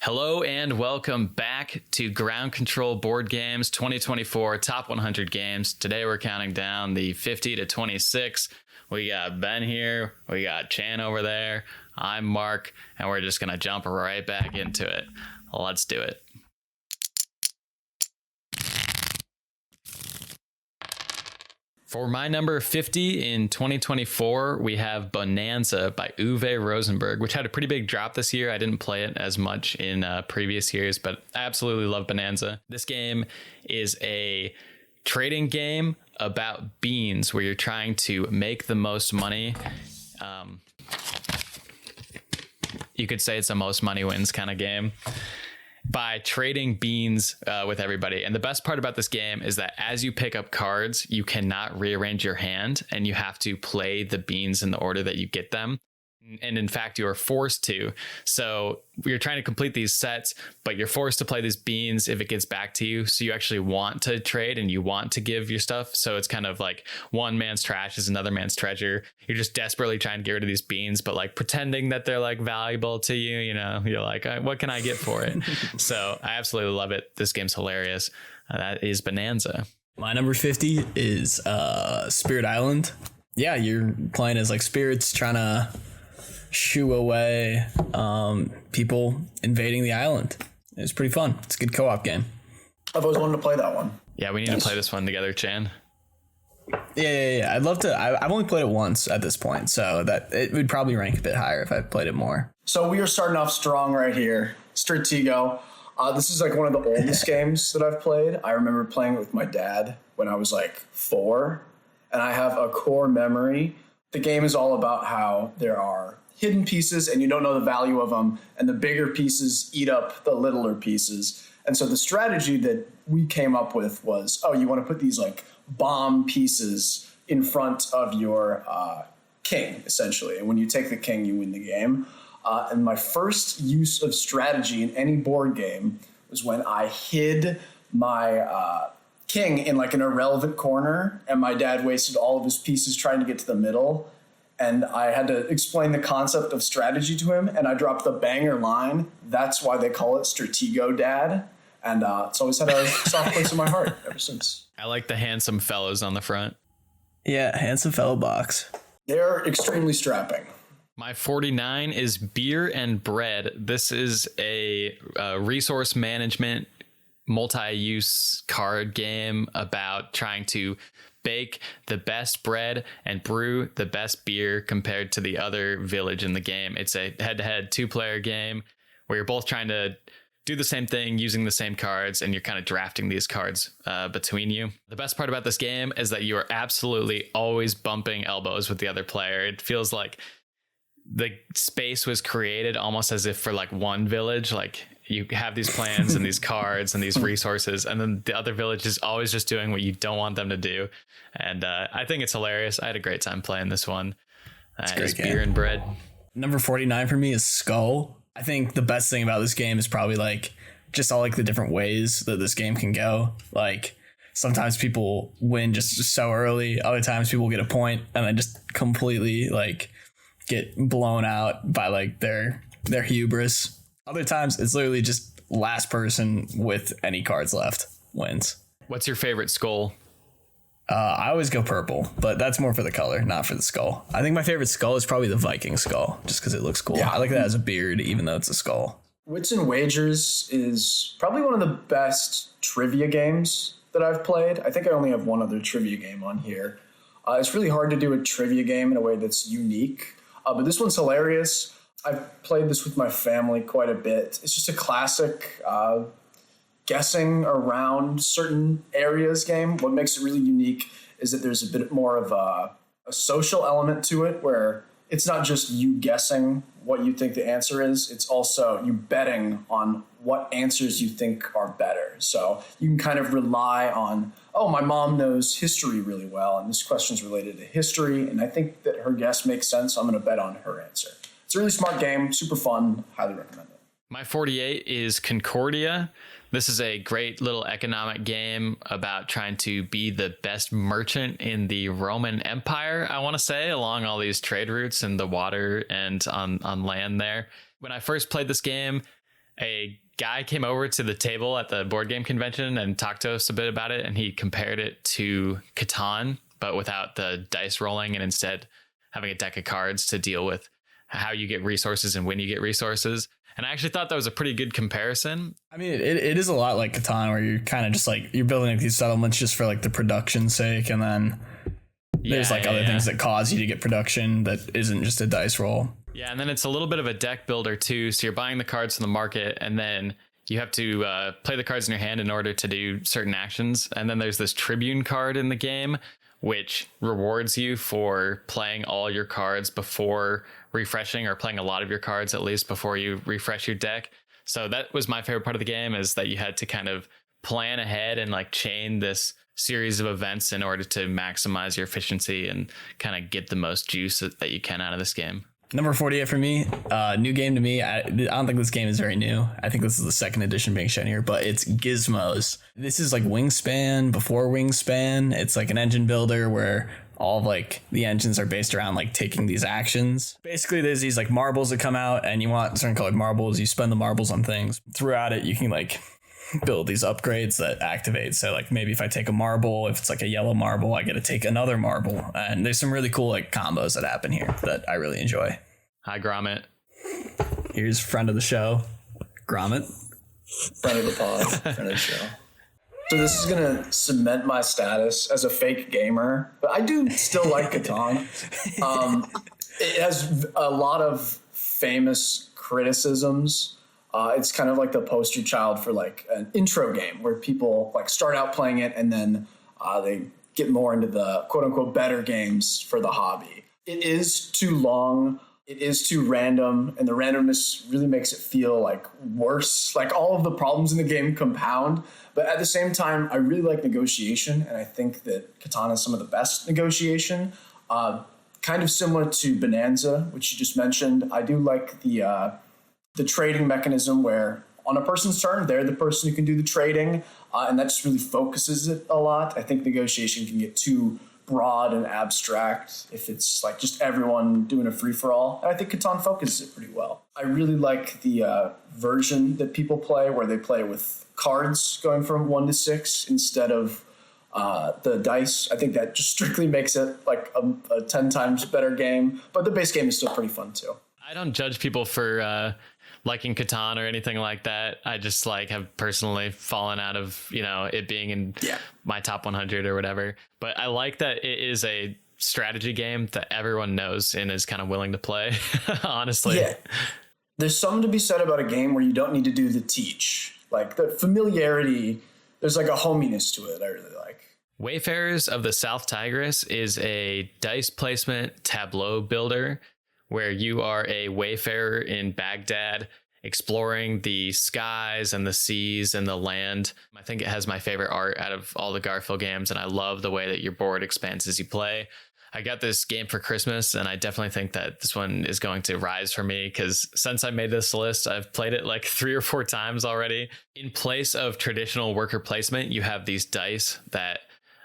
Hello and welcome back to Ground Control Board Games 2024 Top 100 Games. Today we're counting down the 50 to 26. We got Ben here, we got Chan over there, I'm Mark, and we're just going to jump right back into it. Let's do it. For my number 50 in 2024, we have Bonanza by Uwe Rosenberg, which had a pretty big drop this year. I didn't play it as much in previous years, but I absolutely love Bonanza. This game is a trading game about beans where you're trying to make the most money. You could say it's a most money wins kind of game by trading beans with everybody. And the best part about this game is that as you pick up cards, you cannot rearrange your hand and you have to play the beans in the order that you get them. And in fact, you are forced to. So you're trying to complete these sets, but you're forced to play these beans if it gets back to you. So you actually want to trade and you want to give your stuff. So it's kind of like one man's trash is another man's treasure. You're just desperately trying to get rid of these beans, but like pretending that they're like valuable to you. You know, you're like, what can I get for it? So I absolutely love it. This game's hilarious. That is Bonanza. My number 50 is Spirit Island. Yeah, you're playing as like spirits trying to shoo away people invading the island. It's pretty fun. It's a good co-op game. I've always wanted to play that one. Yeah, we need to play this one together, Chan. Yeah. I'd love to. I've only played it once at this point, so that it would probably rank a bit higher if I played it more. So we are starting off strong right here. Stratego. This is like one of the oldest games that I've played. I remember playing it with my dad when I was like 4, and I have a core memory. The game is all about how there are hidden pieces and you don't know the value of them, and the bigger pieces eat up the littler pieces. And so the strategy that we came up with was, you want to put these like bomb pieces in front of your king, essentially. And when you take the king, you win the game. And my first use of strategy in any board game was when I hid my king in like an irrelevant corner, and my dad wasted all of his pieces trying to get to the middle. And I had to explain the concept of strategy to him, and I dropped the banger line. That's why they call it Stratego, Dad. And it's always had a soft place in my heart ever since. I like the handsome fellows on the front. Yeah, handsome fellow box. They're extremely strapping. My 49 is Beer and Bread. This is a resource management multi-use card game about trying to bake the best bread and brew the best beer compared to the other village in the game. It's a head-to-head 2-player game where you're both trying to do the same thing using the same cards, and you're kind of drafting these cards between you. The best part about this game is that you are absolutely always bumping elbows with the other player. It feels like the space was created almost as if for like one village. Like you have these plans and these cards and these resources, and then the other village is always just doing what you don't want them to do. And I think it's hilarious. I had a great time playing this one. It's Beer and Bread. Number 49 for me is Skull. I think the best thing about this game is probably like just all like the different ways that this game can go. Like sometimes people win just so early. Other times people get a point and then just completely like get blown out by like their hubris. Other times it's literally just last person with any cards left wins. What's your favorite skull? I always go purple, but that's more for the color, not for the skull. I think my favorite skull is probably the Viking skull, just because it looks cool. Yeah. I like that as a beard, even though it's a skull. Wits and Wagers is probably one of the best trivia games that I've played. I think I only have one other trivia game on here. It's really hard to do a trivia game in a way that's unique, but this one's hilarious. I've played this with my family quite a bit. It's just a classic guessing around certain areas game. What makes it really unique is that there's a bit more of a social element to it, where it's not just you guessing what you think the answer is. It's also you betting on what answers you think are better. So you can kind of rely on, my mom knows history really well, and this question's related to history, and I think that her guess makes sense, so I'm going to bet on her answer. It's a really smart game, super fun, highly recommend it. My 48 is Concordia. This is a great little economic game about trying to be the best merchant in the Roman Empire, I want to say, along all these trade routes in the water and on land there. When I first played this game, a guy came over to the table at the board game convention and talked to us a bit about it, and he compared it to Catan, but without the dice rolling and instead having a deck of cards to deal with how you get resources and when you get resources. And I actually thought that was a pretty good comparison. I mean, it is a lot like Catan, where you're kind of just like, you're building like these settlements just for like the production's sake, and then there's other things that cause you to get production that isn't just a dice roll. Yeah, and then it's a little bit of a deck builder too. So you're buying the cards from the market, and then you have to play the cards in your hand in order to do certain actions. And then there's this Tribune card in the game, which rewards you for playing all your cards before refreshing, or playing a lot of your cards at least before you refresh your deck. So that was my favorite part of the game, is that you had to kind of plan ahead and like chain this series of events in order to maximize your efficiency and kind of get the most juice that you can out of this game. Number 48 for me, new game to me. I don't think this game is very new. I think this is the second edition being shown here, but it's Gizmos. This is like Wingspan before Wingspan. It's like an engine builder where all of like the engines are based around like taking these actions. Basically, there's these like marbles that come out, and you want certain colored marbles. You spend the marbles on things. Throughout it, you can like build these upgrades that activate. So like maybe if I take a marble, if it's like a yellow marble, I get to take another marble. And there's some really cool like combos that happen here that I really enjoy. Hi, Gromit. Here's friend of the show, Gromit. Friend of the pod, friend of the show. So this is going to cement my status as a fake gamer, but I do still like Catan. It has a lot of famous criticisms. It's kind of like the poster child for like an intro game where people like start out playing it and then they get more into the quote unquote better games for the hobby. It is too long. It is too random, and the randomness really makes it feel like worse. Like all of the problems in the game compound, but at the same time, I really like negotiation, and I think that Catan is some of the best negotiation. Kind of similar to Bonanza, which you just mentioned. I do like the trading mechanism where on a person's turn, they're the person who can do the trading, and that just really focuses it a lot. I think negotiation can get too broad and abstract if it's like just everyone doing a free-for-all. And I think Catan focuses it pretty well. I really like the version that people play where they play with cards going from 1 to 6 instead of the dice. I think that just strictly makes it like a 10 times better game, but the base game is still pretty fun too. I don't judge people for liking Catan or anything like that. I just like have personally fallen out of, it being in my top 100 or whatever. But I like that it is a strategy game that everyone knows and is kind of willing to play, honestly. Yeah. There's something to be said about a game where you don't need to do the teach. Like the familiarity, there's like a hominess to it I really like. Wayfarers of the South Tigris is a dice placement tableau builder where you are a wayfarer in Baghdad, exploring the skies and the seas and the land. I think it has my favorite art out of all the Garfield games, and I love the way that your board expands as you play. I got this game for Christmas, and I definitely think that this one is going to rise for me because since I made this list, I've played it like 3 or 4 times already. In place of traditional worker placement, you have these dice that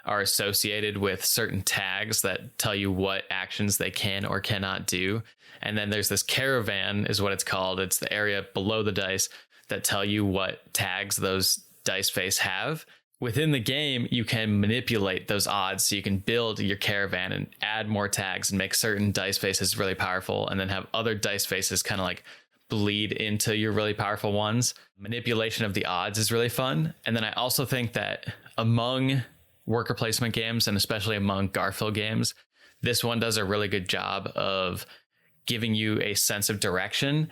are associated with certain tags that tell you what actions they can or cannot do. And then there's this caravan is what it's called. It's the area below the dice that tell you what tags those dice face have. Within the game, you can manipulate those odds. So you can build your caravan and add more tags and make certain dice faces really powerful, and then have other dice faces kind of like bleed into your really powerful ones. Manipulation of the odds is really fun. And then I also think that among worker placement games, and especially among Garfield games, this one does a really good job of giving you a sense of direction.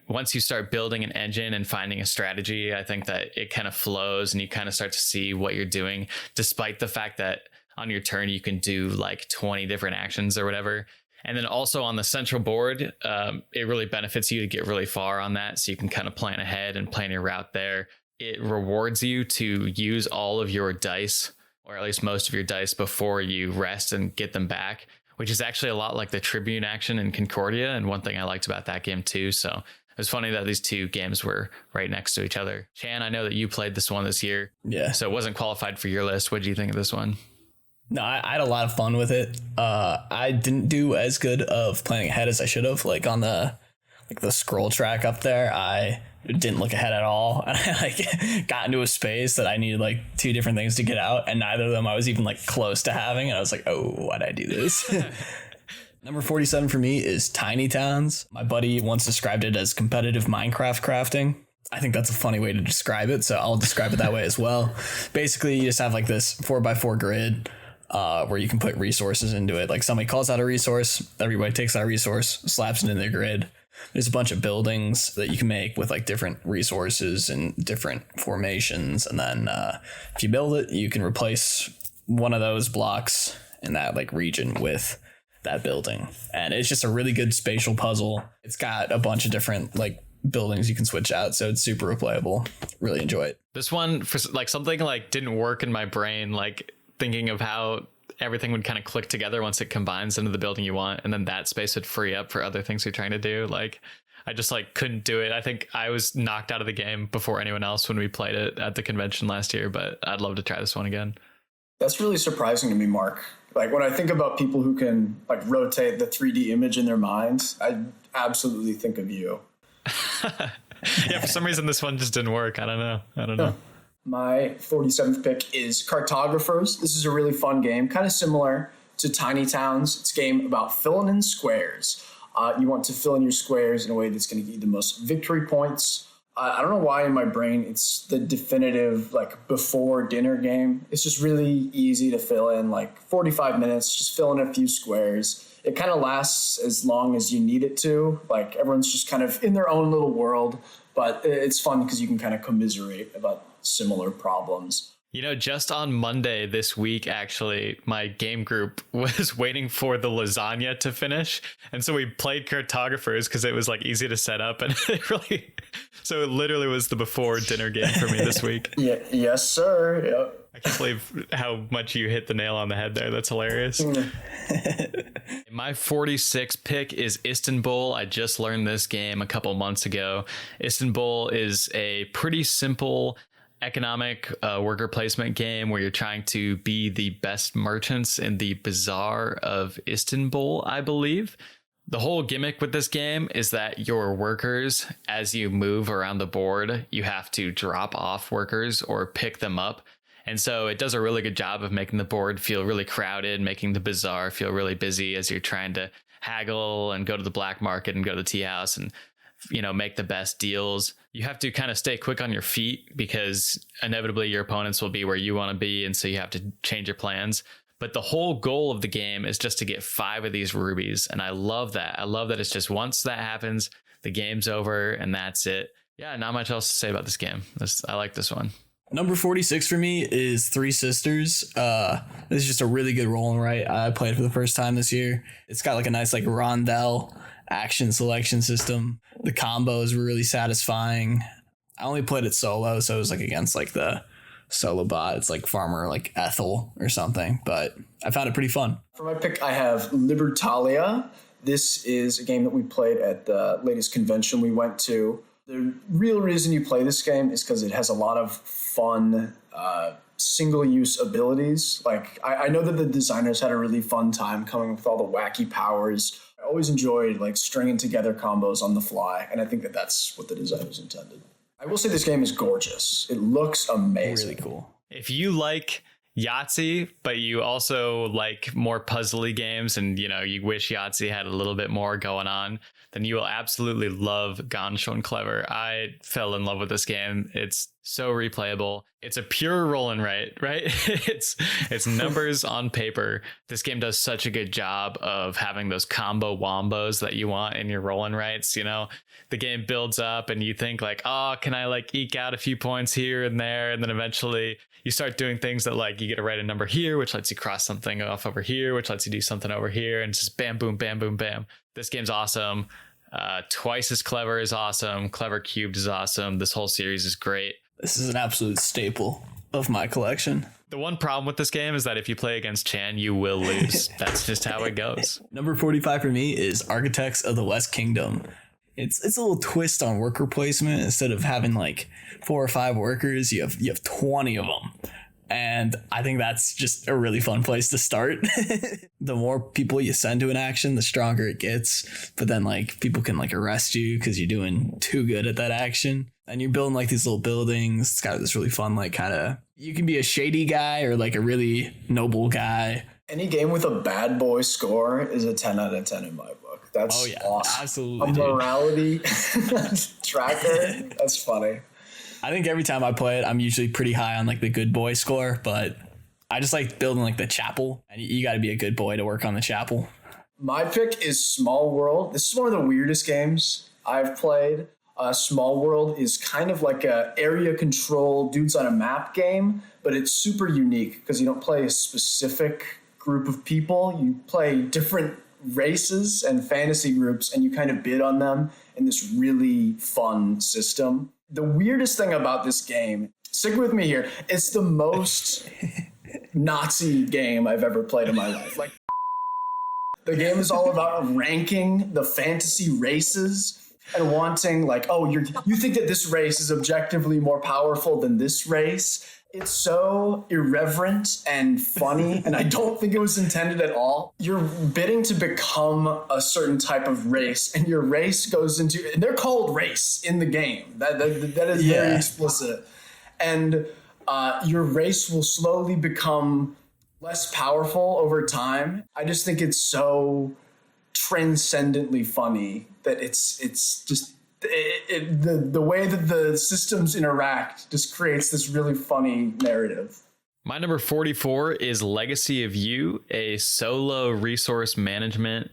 Once you start building an engine and finding a strategy, I think that it kind of flows and you kind of start to see what you're doing, despite the fact that on your turn you can do like 20 different actions or whatever. And then also on the central board, it really benefits you to get really far on that, so you can kind of plan ahead and plan your route there. It rewards you to use all of your dice, or at least most of your dice, before you rest and get them back, which is actually a lot like the Tribune action in Concordia, and one thing I liked about that game too. So it was funny that these two games were right next to each other. Chan, I know that you played this one this year. Yeah. So it wasn't qualified for your list. What did you think of this one? No, I had a lot of fun with it. I didn't do as good of planning ahead as I should have. Like on the scroll track up there, I didn't look ahead at all. And I like got into a space that I needed like two different things to get out. And neither of them I was even like close to having. And I was like, oh, why'd I do this? Number 47 for me is Tiny Towns. My buddy once described it as competitive Minecraft crafting. I think that's a funny way to describe it, so I'll describe it that way as well. Basically, you just have like this 4x4 grid where you can put resources into it. Like somebody calls out a resource, everybody takes that resource, slaps it in their grid. There's a bunch of buildings that you can make with like different resources and different formations. And then if you build it, you can replace one of those blocks in that like region with that building. And it's just a really good spatial puzzle. It's got a bunch of different like buildings you can switch out, so it's super replayable. Really enjoy it. This one, for like something like didn't work in my brain, like thinking of how everything would kind of click together once it combines into the building you want, and then that space would free up for other things you're trying to do. Like I just like couldn't do it. I think I was knocked out of the game before anyone else when we played it at the convention last year, but I'd love to try this one again. That's really surprising to me, Mark. Like when I think about people who can like rotate the 3D image in their minds, I absolutely think of you. Yeah, for some reason this one just didn't work. I don't know. My 47th pick is Cartographers. This is a really fun game, kind of similar to Tiny Towns. It's a game about filling in squares. You want to fill in your squares in a way that's going to get you the most victory points. I don't know why in my brain it's the definitive like before dinner game. It's just really easy to fill in, like 45 minutes, just fill in a few squares. It kind of lasts as long as you need it to. Like everyone's just kind of in their own little world, but it's fun because you can kind of commiserate about similar problems. You know, just on Monday this week, actually, my game group was waiting for the lasagna to finish. And so we played Cartographers because it was like easy to set up. And so it literally was the before dinner game for me this week. Yeah, yes, sir. Yep. I can't believe how much you hit the nail on the head there. That's hilarious. My 46th pick is Istanbul. I just learned this game a couple months ago. Istanbul is a pretty simple economic worker placement game where you're trying to be the best merchants in the bazaar of Istanbul, I believe. The whole gimmick with this game is that your workers, as you move around the board, you have to drop off workers or pick them up. And so it does a really good job of making the board feel really crowded, making the bazaar feel really busy as you're trying to haggle and go to the black market and go to the tea house and, you know, make the best deals. You have to kind of stay quick on your feet because inevitably your opponents will be where you want to be. And so you have to change your plans. But the whole goal of the game is just to get 5 of these rubies. And I love that. I love that it's just once that happens, the game's over and that's it. Yeah, not much else to say about this game. I like this one. Number 46 for me is Three Sisters. This is just a really good roll and write. I played for the first time this year. It's got like a nice like rondel action selection system. The combos were really satisfying. I only played it solo, so it was like against like the solo bot. It's like Farmer like Ethel or something, but I found it pretty fun. For my pick, I have Libertalia. This is a game that we played at the latest convention we went to. The real reason you play this game is because it has a lot of fun single-use abilities. Like I know that the designers had a really fun time coming up with all the wacky powers. I always enjoyed like stringing together combos on the fly, and I think that that's what the designers intended. I will say this game is gorgeous. It looks amazing. Really cool. If you like Yahtzee, but you also like more puzzly games and, you know, you wish Yahtzee had a little bit more going on, then you will absolutely love Ganz Schön Clever. I fell in love with this game. It's so replayable. It's a pure roll and write, right? It's numbers on paper. This game does such a good job of having those combo wombos that you want in your roll and writes. You know, the game builds up and you think like, oh, can I like eke out a few points here and there? And then eventually you start doing things that like you get to write a number here, which lets you cross something off over here, which lets you do something over here, and it's just bam, boom, bam, boom, bam. This game's awesome. Twice as Clever is awesome. Clever Cubed is awesome. This whole series is great. This is an absolute staple of my collection. The one problem with this game is that if you play against Chan, you will lose. That's just how it goes. Number 45 for me is Architects of the West Kingdom. It's a little twist on worker placement. Instead of having like 4 or 5 workers, you have 20 of them. And I think that's just a really fun place to start. The more people you send to an action, the stronger it gets. But then like people can like arrest you because you're doing too good at that action. And you're building like these little buildings. It's got this really fun, like kind of, you can be a shady guy or like a really noble guy. Any game with a bad boy score is a 10 out of 10 in my book. That's awesome. Absolutely. A morality tracker. That's funny. I think every time I play it, I'm usually pretty high on like the good boy score, but I just like building like the chapel, and you got to be a good boy to work on the chapel. My pick is Small World. This is one of the weirdest games I've played. Small World is kind of like a area control dudes on a map game, but it's super unique because you don't play a specific group of people. You play different races and fantasy groups, and you kind of bid on them in this really fun system. The weirdest thing about this game, stick with me here, it's the most Nazi game I've ever played in my life. Like, the game is all about ranking the fantasy races and wanting like, oh, you think that this race is objectively more powerful than this race. It's so irreverent and funny, and I don't think it was intended at all. You're bidding to become a certain type of race, and your race goes into, and they're called race in the game. That is very explicit. And your race will slowly become less powerful over time. I just think it's so transcendently funny that it's just the way that the systems interact just creates this really funny narrative. My number 44 is Legacy of You, a solo resource management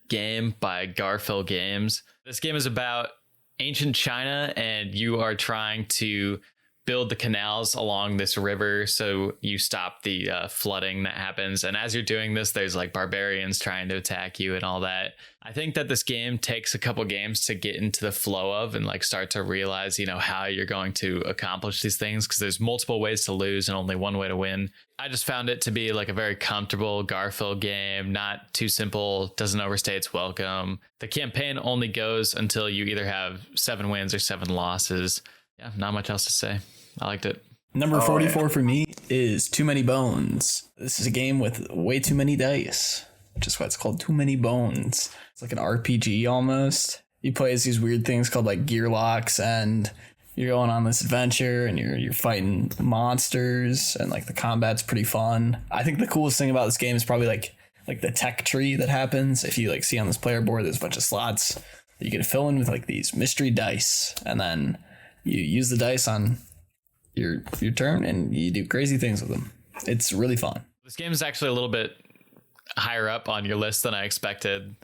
game by Garphill Games. This game is about ancient China, and you are trying to build the canals along this river so you stop the flooding that happens. And as you're doing this, there's like barbarians trying to attack you and all that. I think that this game takes a couple games to get into the flow of and like start to realize, you know, how you're going to accomplish these things, because there's multiple ways to lose and only one way to win. I just found it to be like a very comfortable Garphill game, not too simple, doesn't overstay its welcome. The campaign only goes until you either have 7 wins or 7 losses. Yeah, not much else to say. I liked it. Number 44 for me is Too Many Bones. This is a game with way too many dice, which is why it's called Too Many Bones. It's like an RPG almost. You play as these weird things called like gear locks, and you're going on this adventure, and you're fighting monsters, and like the combat's pretty fun. I think the coolest thing about this game is probably like the tech tree that happens. If you like see on this player board, there's a bunch of slots that you can fill in with like these mystery dice, and then you use the dice on your turn and you do crazy things with them. It's really fun. This game is actually a little bit higher up on your list than I expected.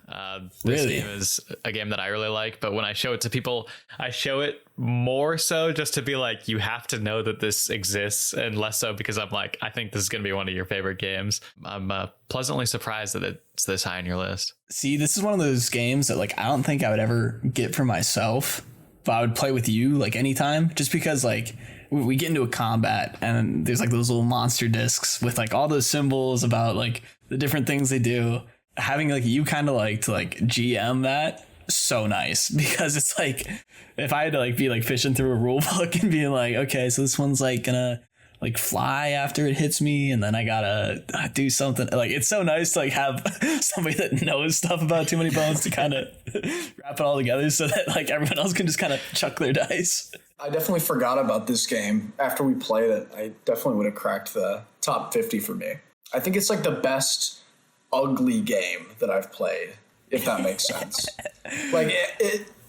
This game is a game that I really like, but when I show it to people, I show it more so just to be like, you have to know that this exists, and less so because I'm like, I think this is going to be one of your favorite games. I'm pleasantly surprised that it's this high on your list. See, this is one of those games that like I don't think I would ever get for myself, but I would play with you like anytime, just because like we get into a combat and there's like those little monster discs with like all those symbols about like the different things they do. Having like you kind of like to like GM that, so nice, because it's like if I had to like be like fishing through a rule book and being like, okay, so this one's like gonna like fly after it hits me, and then I gotta do something. Like it's so nice to like have somebody that knows stuff about Too Many Bones to kind of wrap it all together so that like everyone else can just kind of chuck their dice. I definitely forgot about this game. After we played it, I definitely would have cracked the top 50 for me. I think it's like the best ugly game that I've played, if that makes sense. Like,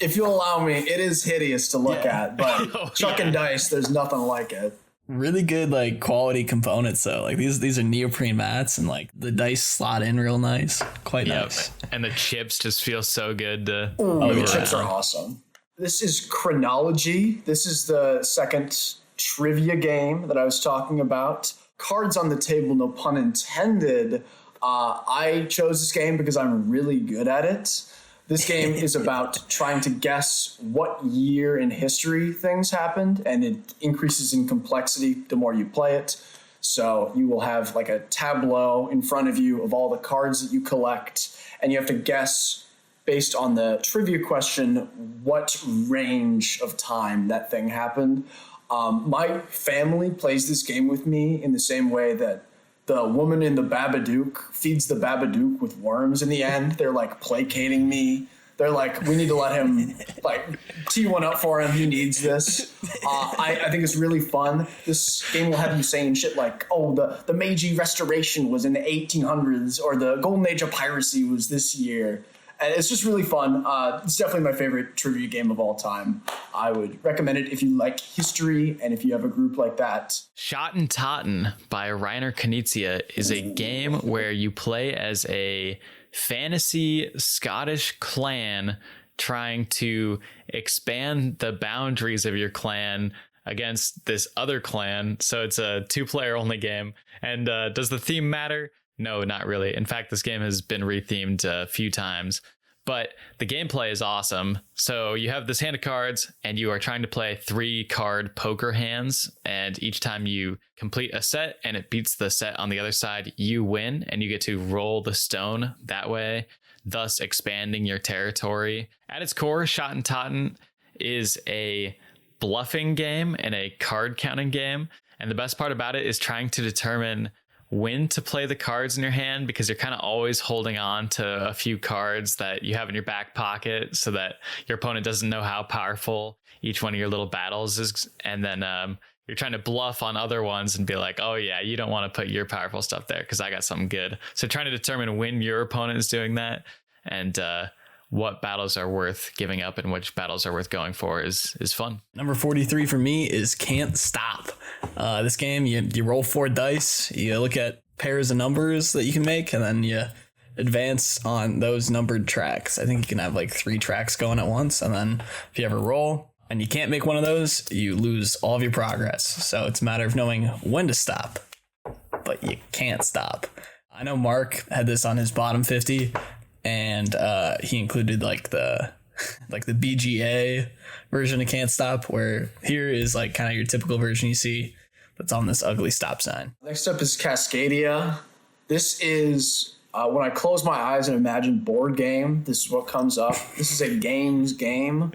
if you'll allow me, it is hideous to look at, but chucking dice, there's nothing like it. Really good, like, quality components, though. Like, these are neoprene mats, and, like, the dice slot in real nice. Quite nice. And the chips just feel so good to... The chips are awesome. This is Chronology. This is the second trivia game that I was talking about. Cards on the table, no pun intended. I chose this game because I'm really good at it. This game is about trying to guess what year in history things happened, and it increases in complexity the more you play it. So you will have like a tableau in front of you of all the cards that you collect, and you have to guess based on the trivia question what range of time that thing happened. My family plays this game with me in the same way that the woman in the Babadook feeds the Babadook with worms in the end. They're like placating me. They're like, we need to let him like tee one up for him. He needs this. I think it's really fun. This game will have you saying shit like, oh, the Meiji Restoration was in the 1800s, or the Golden Age of Piracy was this year. And it's just really fun. It's definitely my favorite trivia game of all time. I would recommend it if you like history and if you have a group like that. Schotten Totten by Reiner Knizia is a game where you play as a fantasy Scottish clan trying to expand the boundaries of your clan against this other clan. So it's a 2-player only game. And does the theme matter? No, not really. In fact, this game has been rethemed a few times, but the gameplay is awesome. So you have this hand of cards and you are trying to play 3-card poker hands. And each time you complete a set and it beats the set on the other side, you win and you get to roll the stone that way, thus expanding your territory. At its core, Schotten Totten is a bluffing game and a card counting game. And the best part about it is trying to determine when to play the cards in your hand, because you're kind of always holding on to a few cards that you have in your back pocket so that your opponent doesn't know how powerful each one of your little battles is. And then you're trying to bluff on other ones and be like, oh yeah, you don't want to put your powerful stuff there because I got something good. So trying to determine when your opponent is doing that and what battles are worth giving up and which battles are worth going for is fun. Number 43 for me is Can't Stop. This game, you roll 4 dice, you look at pairs of numbers that you can make, and then you advance on those numbered tracks. I think you can have like 3 tracks going at once, and then if you ever roll and you can't make one of those, you lose all of your progress. So it's a matter of knowing when to stop, but you can't stop. I know Mark had this on his bottom 50, and he included like the BGA version of Can't Stop, where here is like kind of your typical version you see that's on this ugly stop sign. Next up is Cascadia. This is when I close my eyes and imagine board game, this is what comes up. This is a game.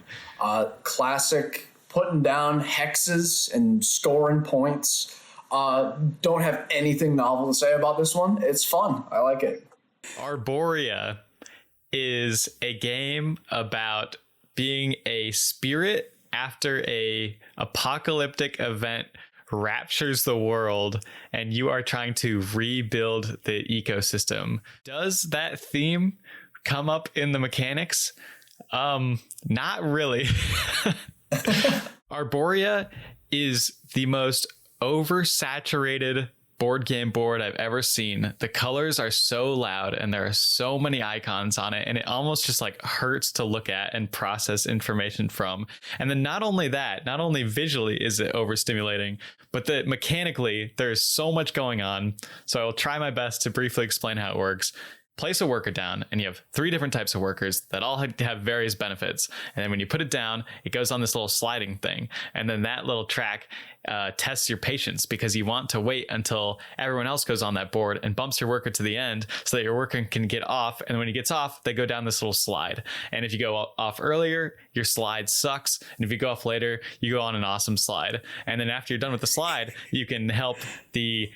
Classic, putting down hexes and scoring points. Don't have anything novel to say about this one. It's fun. I like it. Arborea is a game about being a spirit after a apocalyptic event raptures the world and you are trying to rebuild the ecosystem. Does that theme come up in the mechanics? Not really. Arborea is the most oversaturated board game board I've ever seen. The colors are so loud and there are so many icons on it, and it almost just like hurts to look at and process information from. And then not only that, not only visually is it overstimulating, but that mechanically there's so much going on. So I'll try my best to briefly explain how it works. Place a worker down and you have 3 different types of workers that all have various benefits. And then when you put it down, it goes on this little sliding thing. And then that little track tests your patience, because you want to wait until everyone else goes on that board and bumps your worker to the end so that your worker can get off. And when he gets off, they go down this little slide. And if you go off earlier, your slide sucks. And if you go off later, you go on an awesome slide. And then after you're done with the slide, you can help the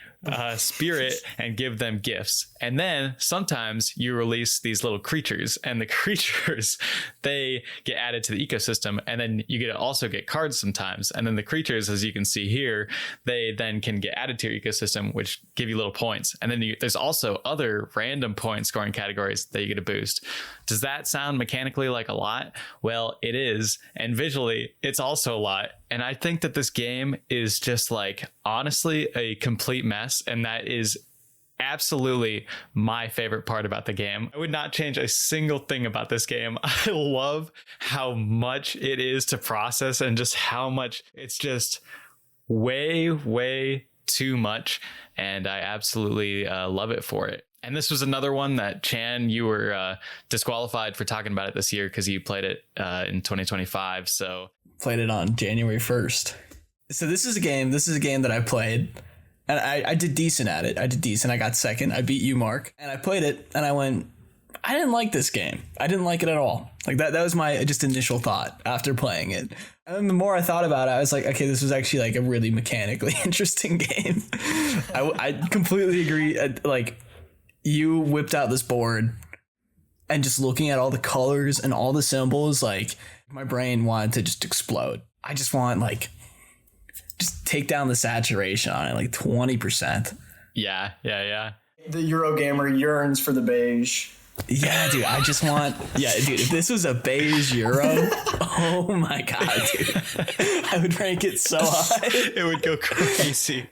spirit and give them gifts. And then sometimes you release these little creatures, and the creatures, they get added to the ecosystem. And then you also get cards sometimes. And then the creatures, as you can see here, they then can get added to your ecosystem, which give you little points. And then there's also other random point scoring categories that you get a boost. Does that sound mechanically like a lot? Well, it is. And visually, it's also a lot. And I think that this game is just like, honestly, a complete mess. And that is absolutely my favorite part about the game. I would not change a single thing about this game. I love how much it is to process and just how much it's just way too much. And I absolutely love it for it. And this was another one that, Chan, you were disqualified for talking about it this year because you played it in 2025. So played it on January 1st. So this is a game that I played, and I did decent at it. I got second. I beat you, Mark. And I played it and I went, I didn't like this game. I didn't like it at all. Like that was my just initial thought after playing it. And then the more I thought about it, I was like, okay, this was actually like a really mechanically interesting game. I completely agree. Like, you whipped out this board and just looking at all the colors and all the symbols, like my brain wanted to just explode. I just want like just take down the saturation on it like 20%. Yeah. The Eurogamer yearns for the beige. Yeah, dude, I just want, if this was a beige Euro, oh my God, dude, I would rank it so high. It would go crazy.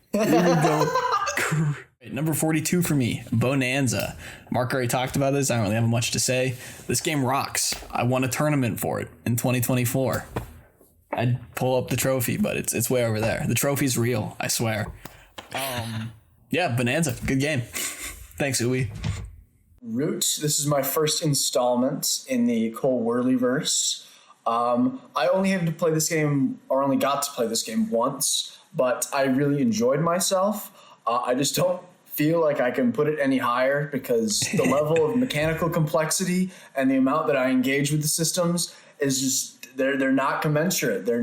Number 42 for me, Bonanza. Mark already talked about this. I don't really have much to say. This game rocks. I won a tournament for it in 2024. I'd pull up the trophy, but it's way over there. The trophy's real, I swear. Yeah, Bonanza, good game. Thanks, Uwe. Root, this is my first installment in the Cole Worleyverse. I only got to play this game once, but I really enjoyed myself. I just don't feel like I can put it any higher because the level of mechanical complexity and the amount that I engage with the systems is just, they're not commensurate. They're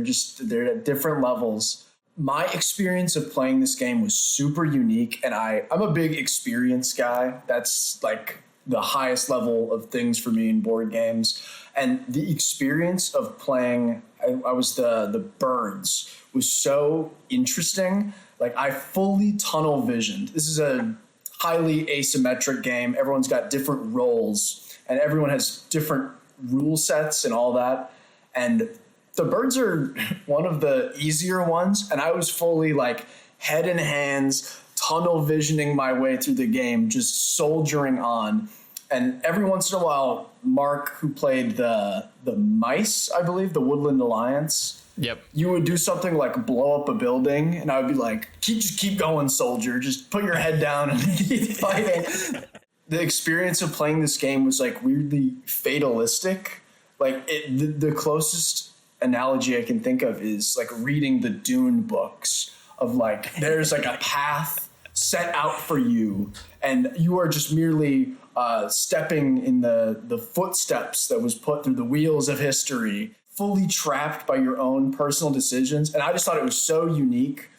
at different levels. My experience of playing this game was super unique, and I'm a big experience guy. That's like the highest level of things for me in board games. And the experience of playing, I was the birds, was so interesting. Like I fully tunnel visioned. This is a highly asymmetric game. Everyone's got different roles and everyone has different rule sets and all that. And the birds are one of the easier ones. And I was fully like head in hands, tunnel visioning my way through the game, just soldiering on. And every once in a while, Mark, who played the mice, I believe, the Woodland Alliance. Yep. You would do something like blow up a building, and I would be like, keep going, soldier. Just put your head down and keep fighting. The experience of playing this game was like weirdly fatalistic. Like the closest analogy I can think of is like reading the Dune books of like, there's like a path set out for you, and you are just merely stepping in the footsteps that was put through the wheels of history, fully trapped by your own personal decisions. And I just thought it was so unique.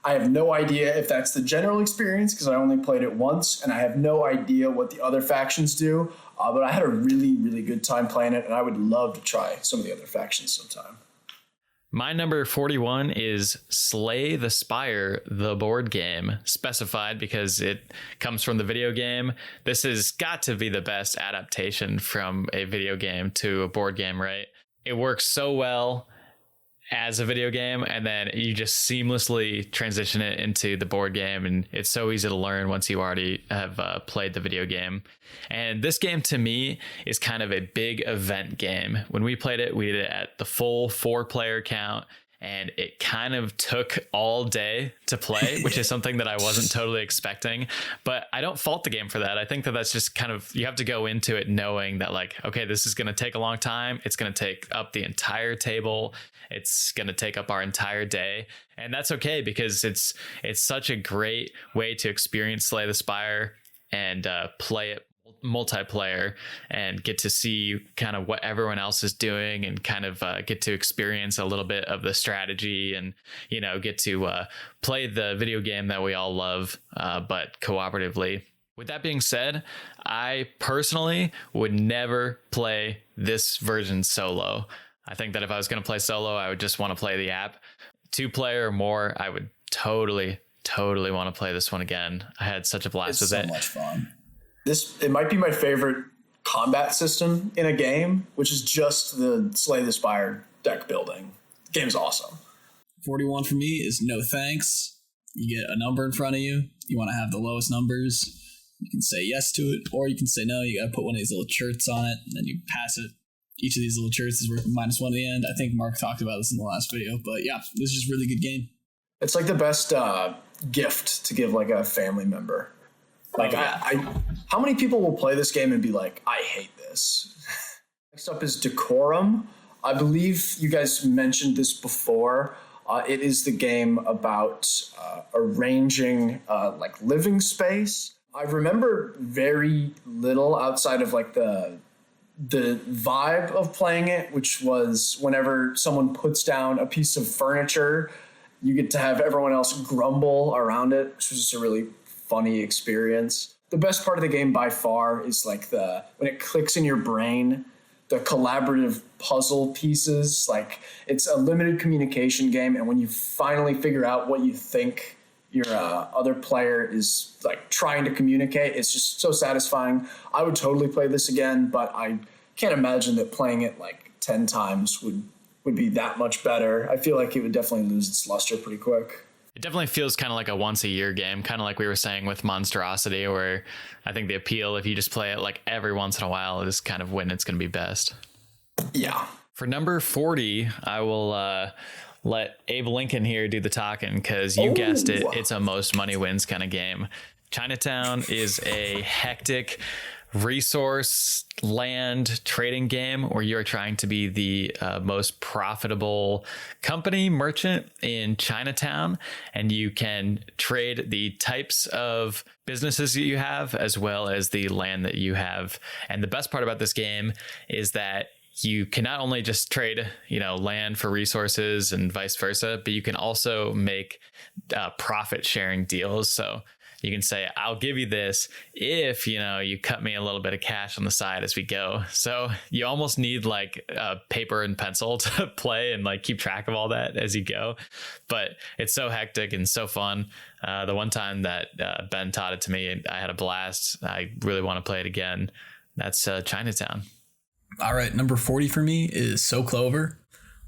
I have no idea if that's the general experience because I only played it once, and I have no idea what the other factions do. But I had a really, really good time playing it, and I would love to try some of the other factions sometime. My number 41 is Slay the Spire, the board game, specified because it comes from the video game. This has got to be the best adaptation from a video game to a board game, right? It works so well as a video game, and then you just seamlessly transition it into the board game, and it's so easy to learn once you already have played the video game. And this game to me is kind of a big event game. When we played it, we did it at the full 4-player count, and it kind of took all day to play, which is something that I wasn't totally expecting. But I don't fault the game for that. I think that that's just kind of, you have to go into it knowing that like, okay, this is going to take a long time. It's going to take up the entire table. It's going to take up our entire day. And that's okay because it's such a great way to experience Slay the Spire and play it multiplayer and get to see kind of what everyone else is doing and kind of get to experience a little bit of the strategy and, you know, get to play the video game that we all love, but cooperatively. With that being said, I personally would never play this version solo. I think that if I was going to play solo, I would just want to play the app. 2-player or more, I would totally want to play this one again. I had such a blast with it. It's so much fun. It might be my favorite combat system in a game, which is just the Slay the Spire deck building. The game's awesome. 41 for me is no thanks. You get a number in front of you. You want to have the lowest numbers. You can say yes to it, or you can say no. You got to put one of these little chirts on it, and then you pass it. Each of these little chirts is worth -1 at the end. I think Mark talked about this in the last video, but yeah, this is just a really good game. It's like the best gift to give like a family member. Like, how many people will play this game and be like, I hate this? Next up is Decorum. I believe you guys mentioned this before. It is the game about arranging like living space. I remember very little outside of like the vibe of playing it, which was whenever someone puts down a piece of furniture, you get to have everyone else grumble around it, which was just a really funny experience. the best part of the game by far is like when it clicks in your brain, the collaborative puzzle pieces. Like, it's a limited communication game, and when you finally figure out what you think your other player is like trying to communicate, it's just so satisfying. I would totally play this again, but I can't imagine that playing it like 10 times would be that much better. I feel like it would definitely lose its luster pretty quick. It definitely feels kind of like a once a year game, kind of like we were saying with Monstrosity, where I think the appeal, if you just play it like every once in a while, is kind of when it's going to be best. Yeah. For number 40, I will let Abe Lincoln here do the talking, because you guessed it, it's a most money wins kind of game. Chinatown is a hectic resource land trading game where you're trying to be the most profitable company merchant in Chinatown, and you can trade the types of businesses that you have as well as the land that you have. And the best part about this game is that you can not only just trade, land for resources and vice versa, but you can also make profit sharing deals. So you can say, I'll give you this if, you cut me a little bit of cash on the side as we go. So you almost need like paper and pencil to play and like keep track of all that as you go. But it's so hectic and so fun. The one time that Ben taught it to me, I had a blast. I really want to play it again. That's Chinatown. All right, number 40 for me is So Clover.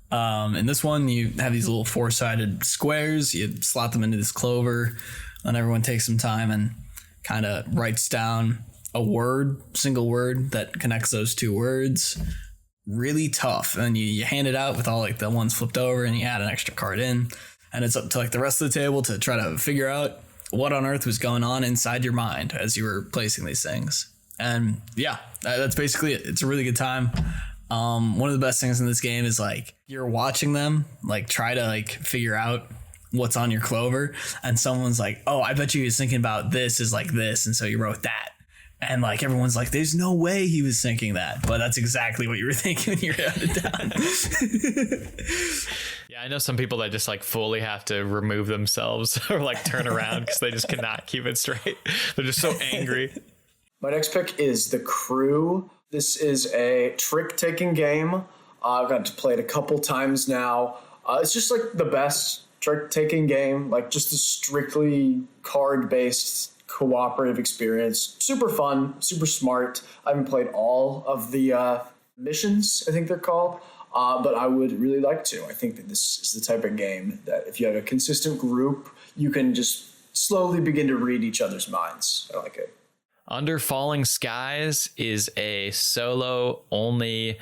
In this one, you have these little four-sided squares. You slot them into this clover, and everyone takes some time and kind of writes down a single word that connects those two words. Really tough. And you hand it out with all like the ones flipped over, and you add an extra card in. And it's up to like the rest of the table to try to figure out what on earth was going on inside your mind as you were placing these things. And yeah, that's basically it. It's a really good time. One of the best things in this game is like you're watching them like try to like figure out what's on your clover, and someone's like, oh, I bet you he was thinking about this is like this, and so you wrote that. And like everyone's like, there's no way he was thinking that, but that's exactly what you were thinking when you wrote it down. Yeah, I know some people that just like fully have to remove themselves or like turn around because they just cannot keep it straight. They're just so angry. My next pick is The Crew. This is a trick-taking game. I've got to play it a couple times now. It's just like the best trick-taking game, like just a strictly card-based cooperative experience. Super fun, super smart. I haven't played all of the missions, I think they're called, but I would really like to. I think that this is the type of game that if you have a consistent group, you can just slowly begin to read each other's minds. I like it. Under Falling Skies is a solo-only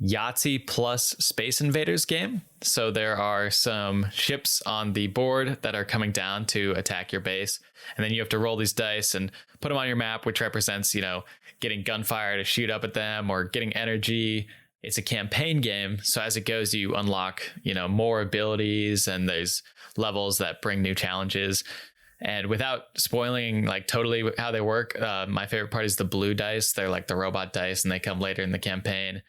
Yahtzee plus Space Invaders game. So there are some ships on the board that are coming down to attack your base. And then you have to roll these dice and put them on your map, which represents, getting gunfire to shoot up at them or getting energy. It's a campaign game. So as it goes, you unlock, more abilities, and there's levels that bring new challenges. And without spoiling like totally how they work, my favorite part is the blue dice. They're like the robot dice, and they come later in the campaign.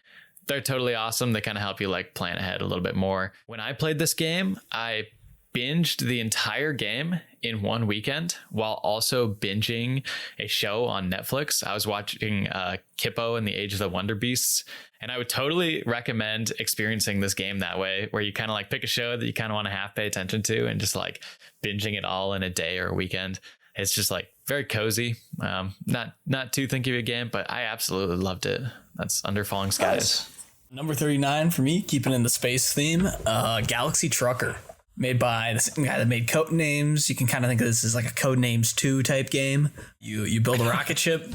They're totally awesome. They kind of help you like plan ahead a little bit more. When I played this game, I binged the entire game in one weekend while also binging a show on Netflix. I was watching Kippo and the Age of the Wonder Beasts, and I would totally recommend experiencing this game that way, where you kind of like pick a show that you kind of want to half pay attention to and just like binging it all in a day or a weekend. It's just like very cozy. Not too thinky of a game, but I absolutely loved it. That's Under Falling Skies. Nice. Number 39 for me, keeping in the space theme, Galaxy Trucker. Made by the same guy that made Codenames. You can kind of think of this as like a Codenames 2 type game. You build a rocket ship,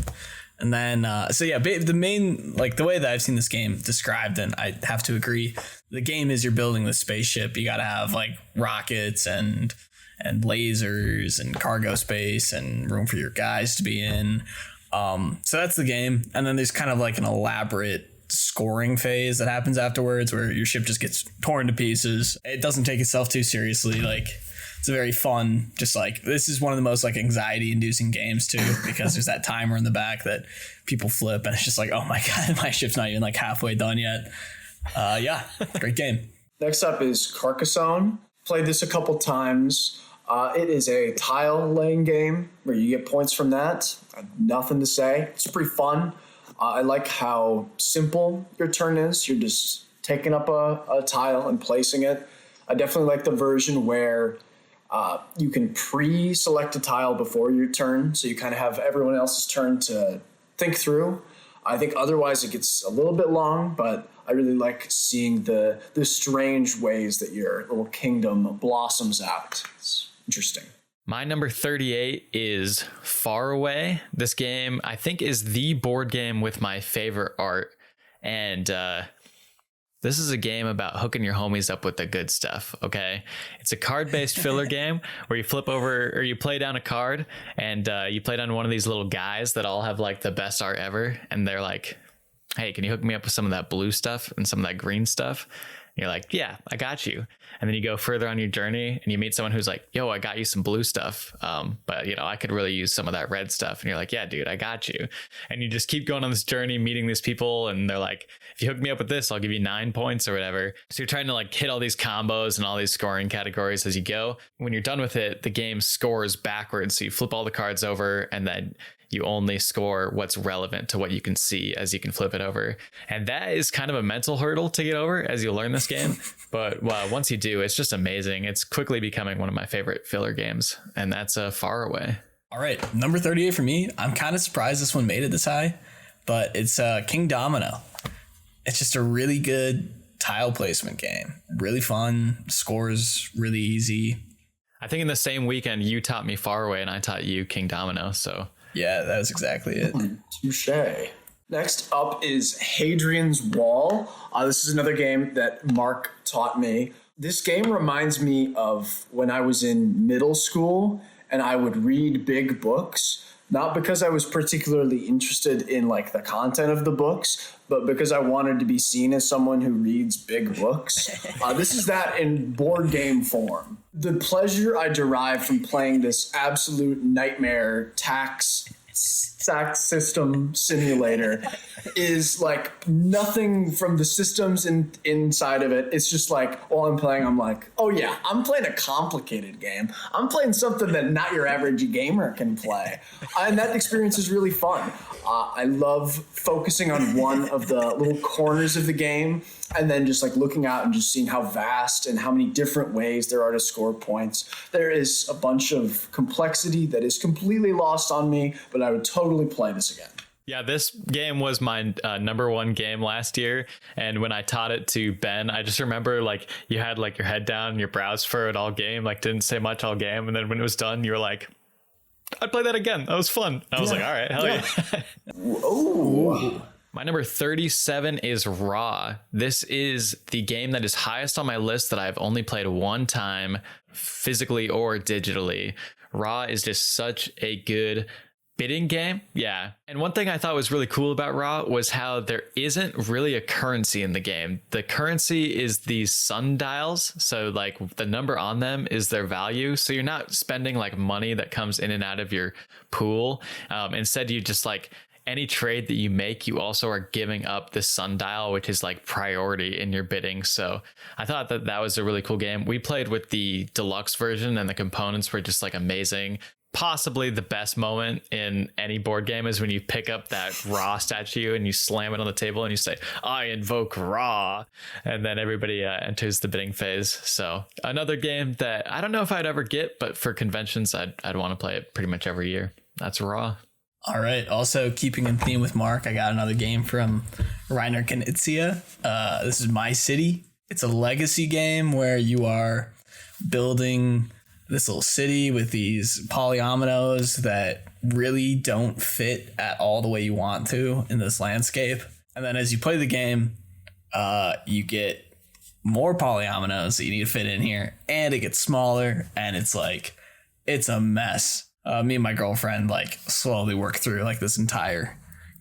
and then the main, like the way that I've seen this game described, and I have to agree, the game is you're building the spaceship. You got to have like rockets and lasers and cargo space and room for your guys to be in. So that's the game, and then there's kind of like an elaborate scoring phase that happens afterwards where your ship just gets torn to pieces. It doesn't take itself too seriously. Like, it's a very fun, just like, this is one of the most like anxiety inducing games too, because there's that timer in the back that people flip, and it's just like, oh my God, my ship's not even like halfway done yet. Great game. Next up is Carcassonne. Played this a couple times. It is a tile laying game where you get points from that. I have nothing to say. It's pretty fun. I like how simple your turn is. You're just taking up a tile and placing it. I definitely like the version where you can pre-select a tile before your turn, so you kind of have everyone else's turn to think through. I think otherwise it gets a little bit long, but I really like seeing the strange ways that your little kingdom blossoms out. It's interesting. My number 38 is Far Away. This game, I think, is the board game with my favorite art. And this is a game about hooking your homies up with the good stuff, okay? It's a card-based filler game where you flip over or you play down a card and you play down one of these little guys that all have like the best art ever. And they're like, hey, can you hook me up with some of that blue stuff and some of that green stuff? And you're like, yeah, I got you. And then you go further on your journey and you meet someone who's like, yo, I got you some blue stuff. But I could really use some of that red stuff. And you're like, yeah, dude, I got you. And you just keep going on this journey, meeting these people. And they're like, if you hook me up with this, I'll give you 9 points or whatever. So you're trying to like hit all these combos and all these scoring categories as you go. When you're done with it, the game scores backwards. So you flip all the cards over and then you only score what's relevant to what you can see as you can flip it over. And that is kind of a mental hurdle to get over as you learn this game. But once you do, it's just amazing. It's quickly becoming one of my favorite filler games. And that's Far Away. All right. Number 38 for me. I'm kind of surprised this one made it this high, but it's King Domino. It's just a really good tile placement game. Really fun. Scores really easy. I think in the same weekend, you taught me Far Away and I taught you King Domino. So yeah, that was exactly it. Touche. Next up is Hadrian's Wall. This is another game that Mark taught me. This game reminds me of when I was in middle school and I would read big books, not because I was particularly interested in like the content of the books, but because I wanted to be seen as someone who reads big books. This is that in board game form. The pleasure I derive from playing this absolute nightmare tax system simulator is like nothing from the systems inside of it. It's just like while I'm playing, I'm like, oh yeah, I'm playing a complicated game. I'm playing something that not your average gamer can play. And that experience is really fun. I love focusing on one of the little corners of the game and then just like looking out and just seeing how vast and how many different ways there are to score points. There is a bunch of complexity that is completely lost on me, but I would totally play this again. Yeah, this game was my number one game last year. And when I taught it to Ben, I just remember like you had like your head down and your brows furrowed all game, like didn't say much all game. And then when it was done, you were like, I'd play that again. That was fun. I was like, all right, hell yeah. Oh. My number 37 is Raw. This is the game that is highest on my list that I've only played one time, physically or digitally. Raw is just such a good bidding game. Yeah. And one thing I thought was really cool about Raw was how there isn't really a currency in the game. The currency is these sundials. So like the number on them is their value. So you're not spending like money that comes in and out of your pool. Instead, you just like any trade that you make, you also are giving up this sundial, which is like priority in your bidding. So I thought that that was a really cool game. We played with the deluxe version and the components were just like amazing. Possibly the best moment in any board game is when you pick up that Ra statue and you slam it on the table and you say, I invoke Ra. And then everybody enters the bidding phase. So another game that I don't know if I'd ever get, but for conventions, I'd want to play it pretty much every year. That's Raw. All right. Also, keeping in theme with Mark, I got another game from Reiner Knizia. This is My City. It's a legacy game where you are building this little city with these polyominoes that really don't fit at all the way you want to in this landscape. And then as you play the game, you get more polyominoes that you need to fit in here, and it gets smaller, and it's a mess. Me and my girlfriend like slowly worked through like this entire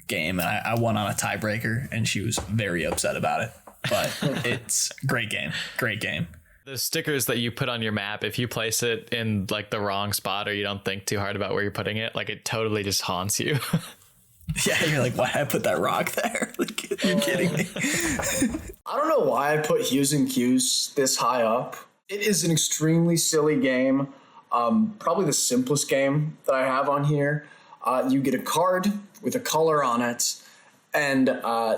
game, and I won on a tiebreaker, and she was very upset about it. But it's great game. The stickers that you put on your map, if you place it in like the wrong spot or you don't think too hard about where you're putting it, like it totally just haunts you. Yeah, you're like, why did I put that rock there? Like, you're kidding me. I don't know why I put Hughes and Q's this high up. It is an extremely silly game. Probably the simplest game that I have on here. You get a card with a color on it, and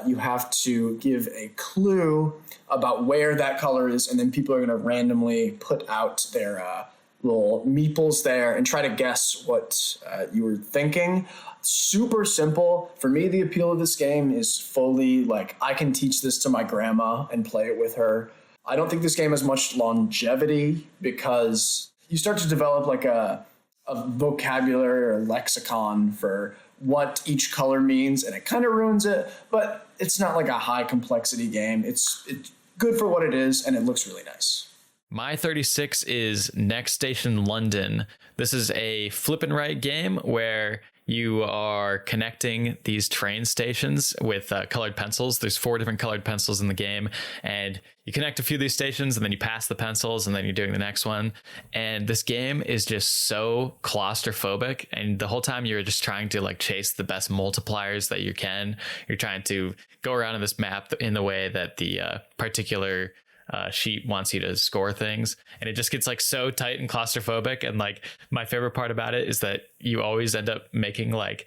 you have to give a clue about where that color is, and then people are going to randomly put out their little meeples there and try to guess what you were thinking. Super simple. For me, the appeal of this game is fully like I can teach this to my grandma and play it with her. I don't think this game has much longevity because you start to develop like a vocabulary or lexicon for what each color means, and it kind of ruins it, but it's not like a high complexity game. It's good for what it is, and it looks really nice. My 36 is Next Station London. This is a flip and write game where you are connecting these train stations with colored pencils. There's 4 different colored pencils in the game, and you connect a few of these stations, and then you pass the pencils, and then you're doing the next one. And this game is just so claustrophobic, and the whole time you're just trying to like chase the best multipliers that you can. You're trying to go around in this map in the way that the particular sheet wants you to score things, and it just gets like so tight and claustrophobic. And like my favorite part about it is that you always end up making like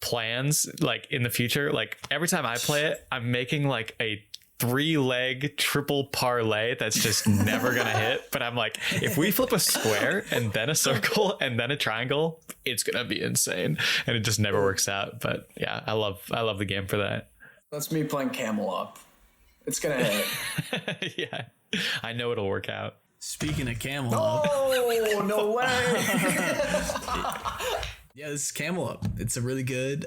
plans like in the future. Like every time I play it, I'm making like a 3-leg triple parlay that's just never gonna hit, but I'm like, if we flip a square and then a circle and then a triangle, it's gonna be insane, and it just never works out. But yeah, I love the game for that. That's me playing Camel Up. It's gonna hit. Yeah, I know it'll work out. Speaking of Camel Up. Oh, no way. Yeah, this is Camel Up. It's a really good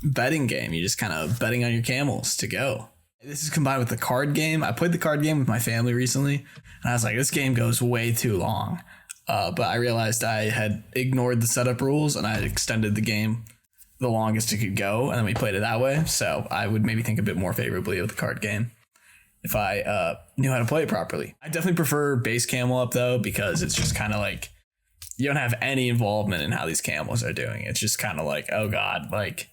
betting game. You're just kind of betting on your camels to go. This is combined with the card game. I played the card game with my family recently, and I was like, this game goes way too long. But I realized I had ignored the setup rules, and I had extended the game the longest it could go, and then we played it that way. So I would maybe think a bit more favorably of the card game if I knew how to play it properly. I definitely prefer base Camel Up though, because it's just kind of like you don't have any involvement in how these camels are doing. It's just kind of like, oh god, like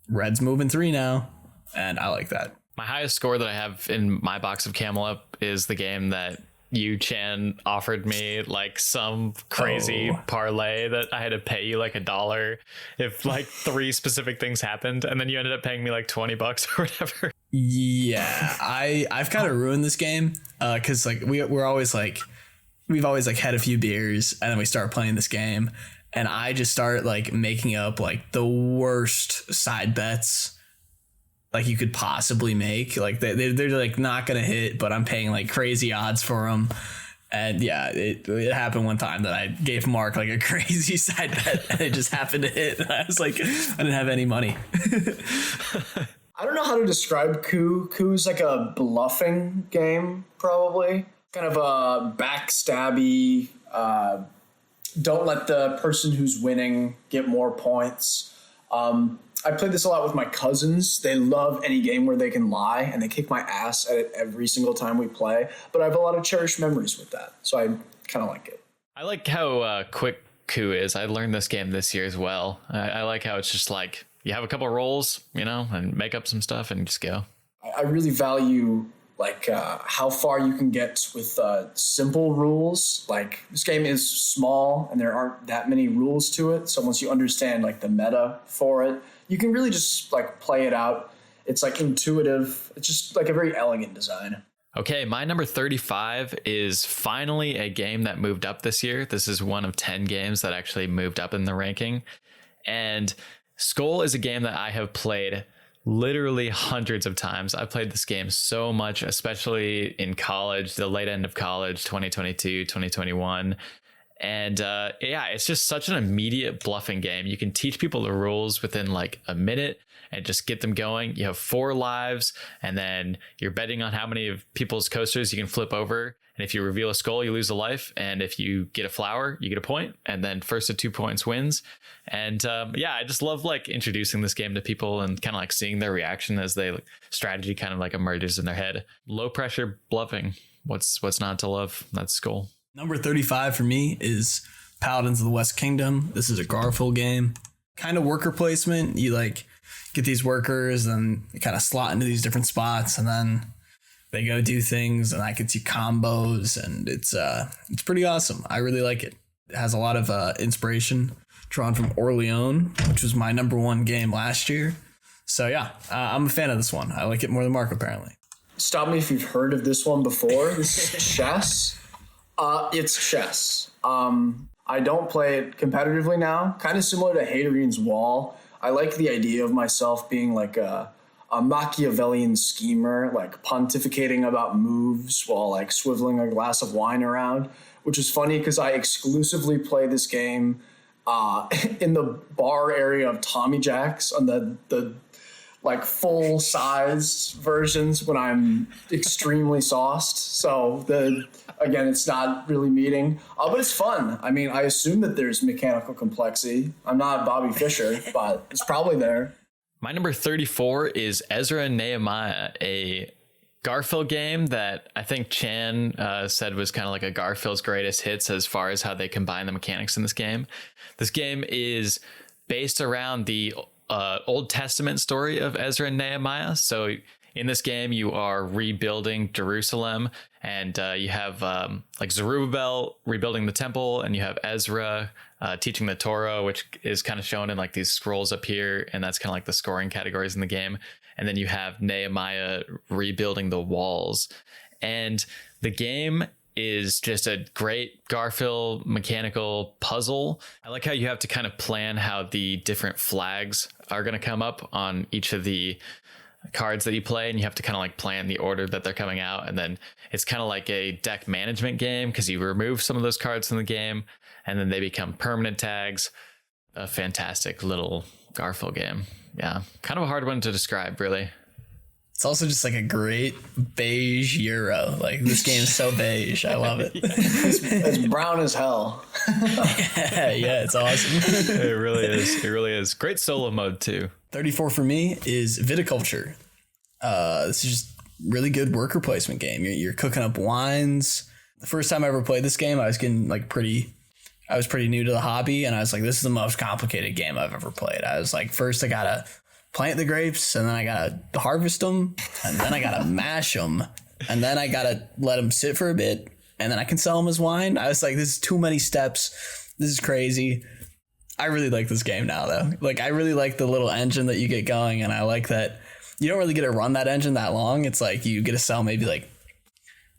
red's moving 3 now, and I like that. My highest score that I have in my box of Camel Up is the game that you, Chan, offered me, like some crazy parlay that I had to pay you like $1 if like 3 specific things happened, and then you ended up paying me like $20 or whatever. Yeah, I've kind of ruined this game because like we're always like we've always like had a few beers, and then we start playing this game, and I just start like making up like the worst side bets like you could possibly make. Like they're like not gonna hit, but I'm paying like crazy odds for them. And yeah, it happened one time that I gave Mark like a crazy side bet, and it just happened to hit. And I was like, I didn't have any money. I don't know how to describe Coup. Coup's like a bluffing game, probably. Kind of a backstabby, don't let the person who's winning get more points. I played this a lot with my cousins. They love any game where they can lie, and they kick my ass at it every single time we play. But I have a lot of cherished memories with that, so I kind of like it. I like how quick Coup is. I learned this game this year as well. I like how it's just like you have a couple rolls, and make up some stuff and just go. I really value like how far you can get with simple rules. Like this game is small and there aren't that many rules to it. So once you understand like the meta for it, you can really just like play it out. It's like intuitive. It's just like a very elegant design. Okay, my number 35 is finally a game that moved up this year. This is one of 10 games that actually moved up in the ranking. And Skull is a game that I have played literally hundreds of times. I played this game so much, especially in college, the late end of college, 2022, 2021. And yeah, it's just such an immediate bluffing game. You can teach people the rules within like a minute and just get them going. You have 4 lives, and then you're betting on how many of people's coasters you can flip over. And if you reveal a skull, you lose a life. And if you get a flower, you get a point. And then first to 2 points wins. And yeah, I just love like introducing this game to people and kind of like seeing their reaction as they strategy kind of like emerges in their head. Low pressure bluffing. What's not to love? That's Skull. Number 35 for me is Paladins of the West Kingdom. This is a Garfield game. Kind of worker placement. You like get these workers and you kind of slot into these different spots, and then they go do things, and I can see combos, and it's pretty awesome. I really like it. It has a lot of inspiration drawn from Orleans, which was my number one game last year. So yeah, I'm a fan of this one. I like it more than Mark, apparently. Stop me if you've heard of this one before. This is chess. It's chess. I don't play it competitively now. Kind of similar to Hadrian's Wall. I like the idea of myself being like a Machiavellian schemer, like pontificating about moves while like swiveling a glass of wine around, which is funny because I exclusively play this game in the bar area of Tommy Jack's on the like full size versions when I'm extremely sauced. So again, it's not really meeting, but it's fun. I mean, I assume that there's mechanical complexity. I'm not Bobby Fischer, but it's probably there. My number 34 is Ezra and Nehemiah, a Garfield game that I think Chan said was kind of like a Garfield's greatest hits as far as how they combine the mechanics in this game. This game is based around the Old Testament story of Ezra and Nehemiah. So in this game, you are rebuilding Jerusalem, and you have like Zerubbabel rebuilding the temple, and you have Ezra teaching the Torah, which is kind of shown in like these scrolls up here, and that's kind of like the scoring categories in the game. And then you have Nehemiah rebuilding the walls, and the game is just a great Garfield mechanical puzzle. I like how you have to kind of plan how the different flags are going to come up on each of the cards that you play, and you have to kind of like plan the order that they're coming out. And then it's kind of like a deck management game because you remove some of those cards from the game and then they become permanent tags. A fantastic little Garfield game. Yeah, kind of a hard one to describe, really. It's also just like a great beige Euro. Like, this game is so beige. I love it. It's brown as hell. Yeah, it's awesome. It really is. It really is. Great solo mode, too. 34 for me is Viticulture. This is just really good worker placement game. You're cooking up wines. The first time I ever played this game, I was pretty new to the hobby, and I was like, this is the most complicated game I've ever played. I was like, first I gotta plant the grapes, and then I gotta harvest them, and then I gotta mash them, and then I gotta let them sit for a bit, and then I can sell them as wine. I was like, this is too many steps. This is crazy. I really like this game now, though. Like, I really like the little engine that you get going, and I like that you don't really get to run that engine that long. It's like you get to sell maybe like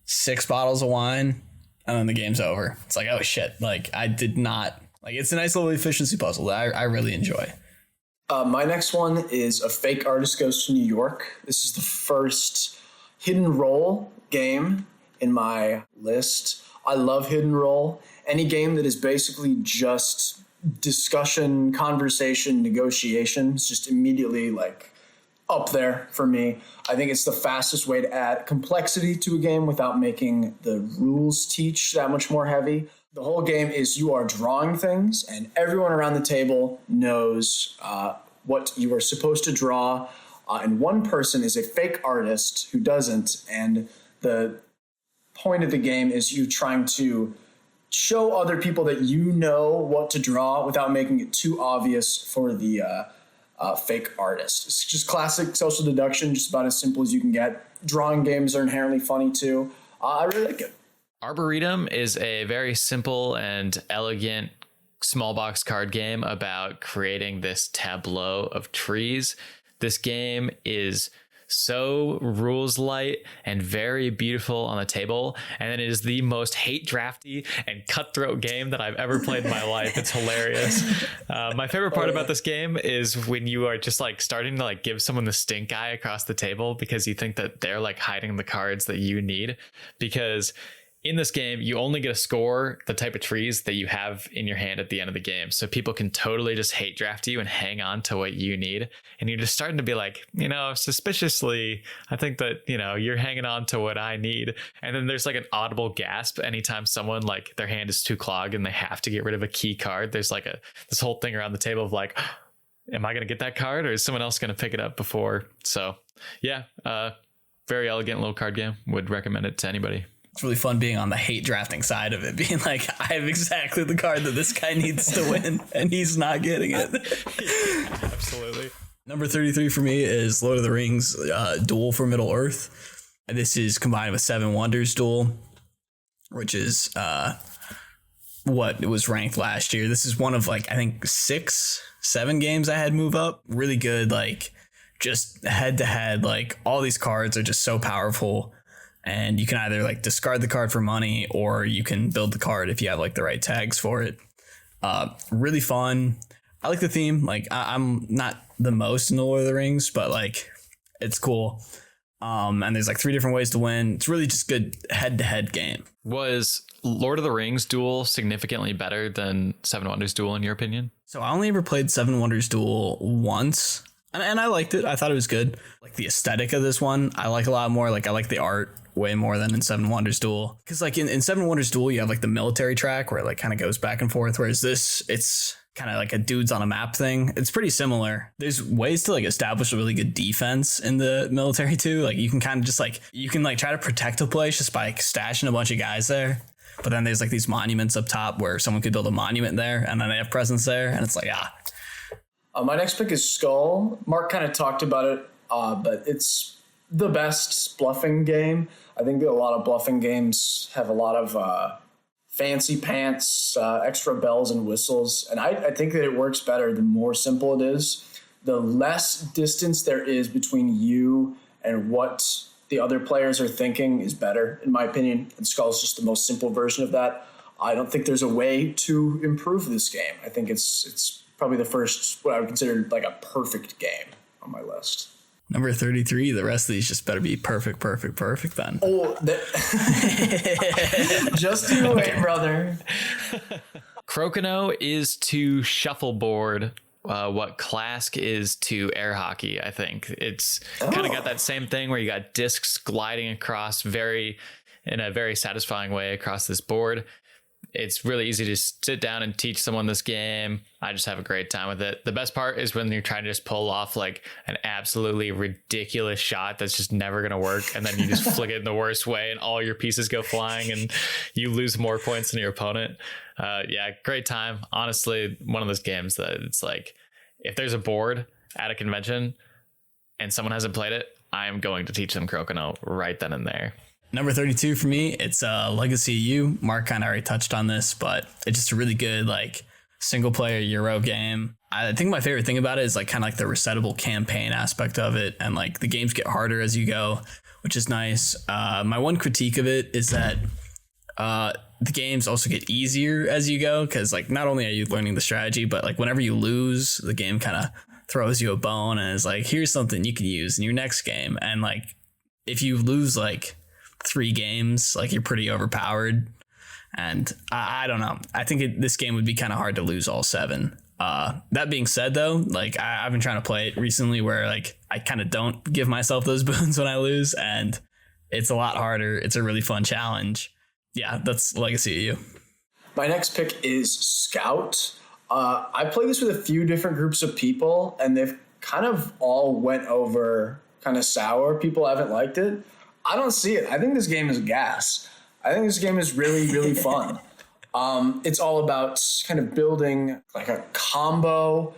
6 bottles of wine, and then the game's over. It's like, oh shit. Like, I did not like, it's a nice little efficiency puzzle that I really enjoy. My next one is A Fake Artist Goes to New York. This is the first hidden role game in my list. I love hidden role. Any game that is basically just discussion, conversation, negotiation is just immediately like up there for me. I think it's the fastest way to add complexity to a game without making the rules teach that much more heavy. The whole game is you are drawing things, and everyone around the table knows what you are supposed to draw, and one person is a fake artist who doesn't, and the point of the game is you trying to show other people that you know what to draw without making it too obvious for the fake artist. It's just classic social deduction, just about as simple as you can get. Drawing games are inherently funny too. I really like it. Arboretum is a very simple and elegant small box card game about creating this tableau of trees. This game is so rules light and very beautiful on the table, and it is the most hate drafty and cutthroat game that I've ever played in my life. It's hilarious. My favorite part about this game is when you are just like starting to like give someone the stink eye across the table because you think that they're like hiding the cards that you need, because in this game, you only get to score the type of trees that you have in your hand at the end of the game. So people can totally just hate draft you and hang on to what you need. And you're just starting to be like, suspiciously, I think that, you're hanging on to what I need. And then there's like an audible gasp anytime someone like their hand is too clogged and they have to get rid of a key card. There's like this whole thing around the table of like, am I going to get that card or is someone else going to pick it up before? So yeah, very elegant little card game. Would recommend it to anybody. It's really fun being on the hate drafting side of it, being like, I have exactly the card that this guy needs to win, and he's not getting it. Yeah, absolutely. Number 33 for me is Lord of the Rings Duel for Middle-earth. This is combined with Seven Wonders Duel, which is what it was ranked last year. This is one of like I think 6-7 games I had move up. Really good, like just head to head. Like all these cards are just so powerful, and you can either like discard the card for money or you can build the card if you have like the right tags for it. Really fun. I like the theme. Like I'm not the most in the Lord of the Rings, but like it's cool. And there's like 3 different ways to win. It's really just good head to head game. Was Lord of the Rings Duel significantly better than Seven Wonders Duel in your opinion? So I only ever played Seven Wonders Duel once, and I liked it. I thought it was good. Like the aesthetic of this one, I like a lot more. Like I like the art way more than in Seven Wonders Duel. Because like in Seven Wonders Duel, you have like the military track where it like kind of goes back and forth. Whereas this, it's kind of like a dudes on a map thing. It's pretty similar. There's ways to like establish a really good defense in the military too. Like you can kind of just like, you can like try to protect a place just by like stashing a bunch of guys there. But then there's like these monuments up top where someone could build a monument there and then they have presence there. And it's like, my next pick is Skull. Mark kind of talked about it, but it's the best bluffing game. I think that a lot of bluffing games have a lot of fancy pants, extra bells and whistles. And I think that it works better the more simple it is. The less distance there is between you and what the other players are thinking is better, in my opinion. And Skull is just the most simple version of that. I don't think there's a way to improve this game. I think it's probably the first, what I would consider like a perfect game on my list. number 33. The rest of these just better be perfect then. Oh, just you wait, brother. Crokinole is to shuffleboard what Clask is to air hockey. I think it's kind of got that same thing where you got discs gliding across in a very satisfying way across this board. It's really easy to sit down and teach someone this game. I just have a great time with it. The best part is when you're trying to just pull off like an absolutely ridiculous shot that's just never going to work. And then you just flick it in the worst way and all your pieces go flying and you lose more points than your opponent. Yeah, great time. Honestly, one of those games that it's like, if there's a board at a convention and someone hasn't played it, I am going to teach them Crokinole right then and there. Number 32 for me, it's Legacy of You. Mark kind of already touched on this, but it's just a really good like single player Euro game. I think my favorite thing about it is like kind of like the resettable campaign aspect of it, and like the games get harder as you go, which is nice. My one critique of it is that the games also get easier as you go, because like not only are you learning the strategy, but like whenever you lose, the game kind of throws you a bone and is like, here's something you can use in your next game. And like if you lose like 3 games, like you're pretty overpowered. And I don't know. I think this game would be kind of hard to lose all 7. That being said, though, like I've been trying to play it recently where like I kind of don't give myself those boons when I lose, and it's a lot harder. It's a really fun challenge. Yeah, that's Legacy of You. My next pick is Scout. I played this with a few different groups of people, and they've kind of all went over kind of sour. People haven't liked it. I don't see it. I think this game is gas. I think this game is really, really fun. It's all about kind of building like a combo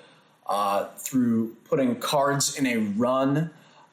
through putting cards in a run.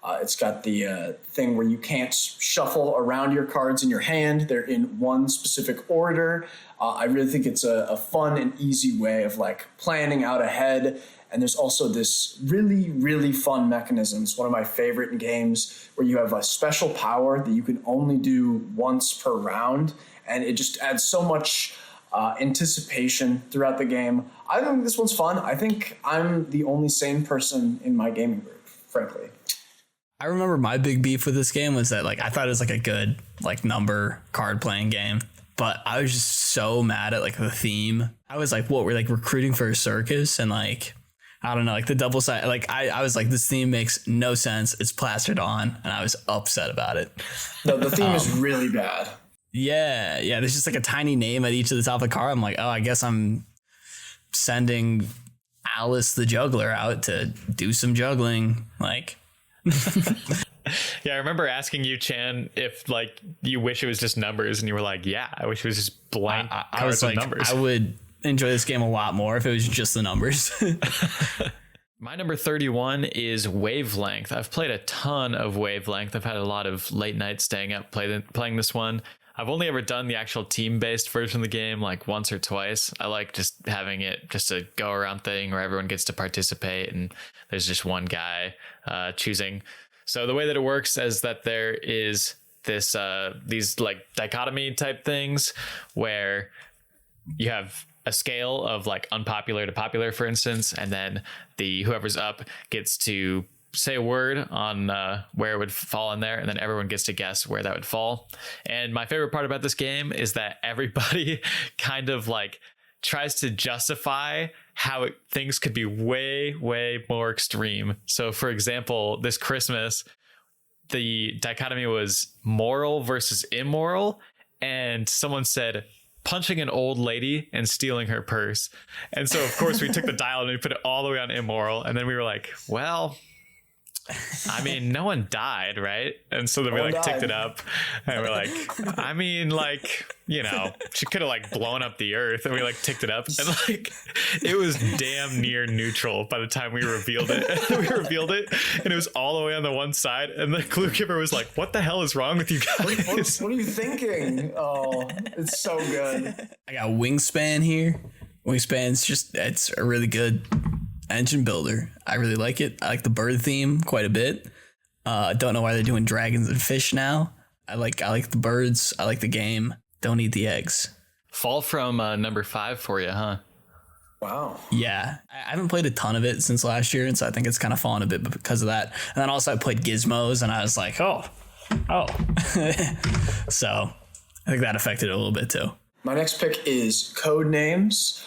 It's got the thing where you can't shuffle around your cards in your hand. They're in one specific order. I really think it's a fun and easy way of like planning out ahead. And there's also this really, really fun mechanism. It's one of my favorite games where you have a special power that you can only do once per round. And it just adds so much anticipation throughout the game. I think this one's fun. I think I'm the only sane person in my gaming group, frankly. I remember my big beef with this game was that like I thought it was like a good like number card playing game, but I was just so mad at like the theme. I was like, what, we're like recruiting for a circus, and like I don't know, like the double side, like I was like, this theme makes no sense. It's plastered on, and I was upset about it. No, the theme is really bad. Yeah. There's just like a tiny name at each of the top of the card. I'm like, oh, I guess I'm sending Alice the juggler out to do some juggling. Like, Yeah, I remember asking you, Chan, if like you wish it was just numbers, and you were like, yeah, I wish it was just blank I was like, numbers. I would enjoy this game a lot more if it was just the numbers. My number 31 is Wavelength. I've played a ton of Wavelength. I've had a lot of late nights staying up playing this one. I've only ever done the actual team-based version of the game like once or twice. I like just having it just a go-around thing where everyone gets to participate and there's just one guy choosing. So the way that it works is that there is this these like dichotomy type things where you have a scale of like unpopular to popular, for instance, and then whoever's up gets to say a word on where it would fall in there, and then everyone gets to guess where that would fall. And my favorite part about this game is that everybody kind of like tries to justify how things could be way more extreme. So for example, this Christmas the dichotomy was moral versus immoral, and someone said punching an old lady and stealing her purse. And so of course we took the dial and we put it all the way on immoral, and then we were like, well, I mean, no one died, right? And so then we like ticked it up, and we're like, I mean, like, you know, she could have like blown up the earth, and we like ticked it up, and like it was damn near neutral by the time we revealed it. And it was all the way on the one side, and the clue giver was like, what the hell is wrong with you guys? What are you thinking? Oh, it's so good. I got Wingspan here. It's a really good engine builder. I really like it. I like the bird theme quite a bit. Don't know why they're doing dragons and fish now. I like the birds. I like the game. Don't eat the eggs. Fall from number 5 for you, huh? Wow. Yeah, I haven't played a ton of it since last year, and so I think it's kind of fallen a bit because of that. And then also I played Gizmos, and I was like, oh. So I think that affected it a little bit too. My next pick is Codenames.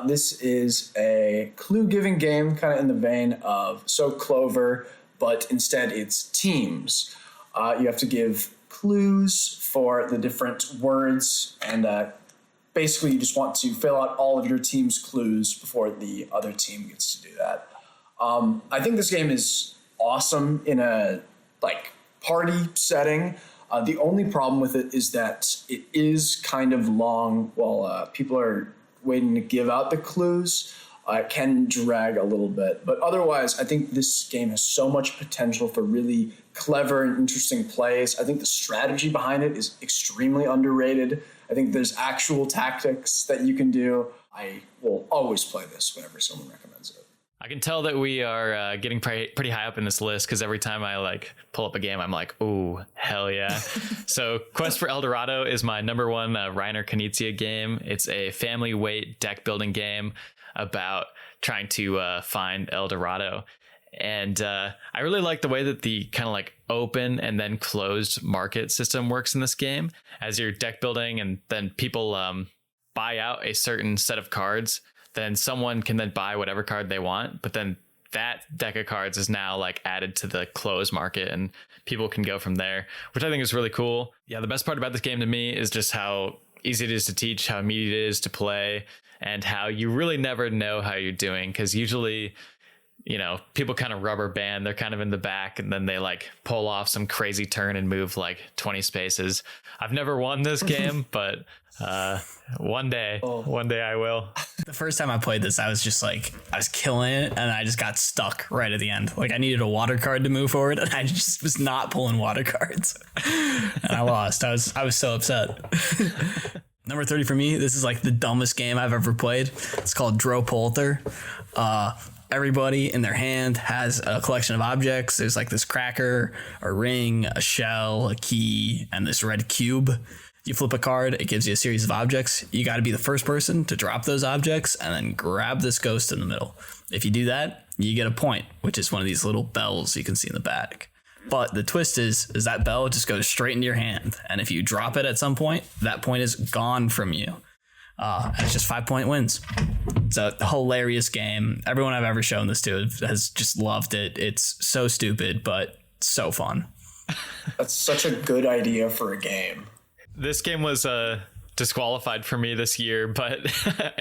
This is a clue-giving game, kind of in the vein of So Clover, but instead it's teams. You have to give clues for the different words, and basically you just want to fill out all of your team's clues before the other team gets to do that. I think this game is awesome in a like party setting. The only problem with it is that it is kind of long while people are waiting to give out the clues. It can drag a little bit, but otherwise I think this game has so much potential for really clever and interesting plays. I think the strategy behind it is extremely underrated. I think there's actual tactics that you can do. I will always play this whenever someone recommends it. I can tell that we are getting pretty high up in this list, because every time I like pull up a game, I'm like, ooh, hell yeah. So Quest for El Dorado is my number one Reiner Knizia game. It's a family weight deck building game about trying to find El Dorado. And I really like the way that the kind of like open and then closed market system works in this game. As you're deck building and then people buy out a certain set of cards, then someone can then buy whatever card they want, but then that deck of cards is now like added to the closed market and people can go from there, which I think is really cool. Yeah, the best part about this game to me is just how easy it is to teach, how immediate it is to play, and how you really never know how you're doing, because usually, you know, people kind of rubber band, they're kind of in the back, and then they like pull off some crazy turn and move like 20 spaces. I've never won this game, but one day I will. The first time I played this, I was killing it, and I just got stuck right at the end. Like I needed a water card to move forward, and I just was not pulling water cards, and I lost. I was so upset. Number 30 for me, this is like the dumbest game I've ever played. It's called Dropolter. Everybody in their hand has a collection of objects. There's like this cracker, a ring, a shell, a key, and this red cube. You flip a card, it gives you a series of objects. You got to be the first person to drop those objects and then grab this ghost in the middle. If you do that, you get a point, which is one of these little bells you can see in the back. But the twist is that bell just goes straight into your hand. And if you drop it at some point, that point is gone from you. And it's just 5-point wins. It's a hilarious game. Everyone I've ever shown this to has just loved it. It's so stupid, but so fun. That's such a good idea for a game. This game was disqualified for me this year, but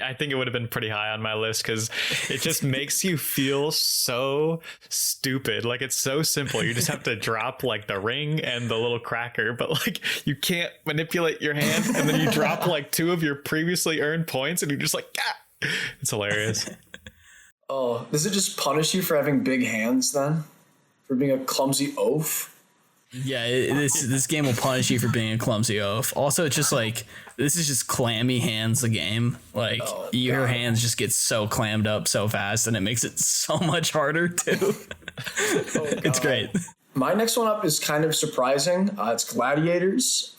I think it would have been pretty high on my list because it just makes you feel so stupid. Like, it's so simple. You just have to drop like the ring and the little cracker, but like you can't manipulate your hand, and then you drop like 2 of your previously earned points and you're just like, ah! It's hilarious. Oh, does it just punish you for having big hands then? For being a clumsy oaf? Yeah, this game will punish you for being a clumsy oaf. Also, it's just like this is just clammy hands. The game, like your hands just get so clammed up so fast, and it makes it so much harder too. It's great. My next one up is kind of surprising. It's Gladiators.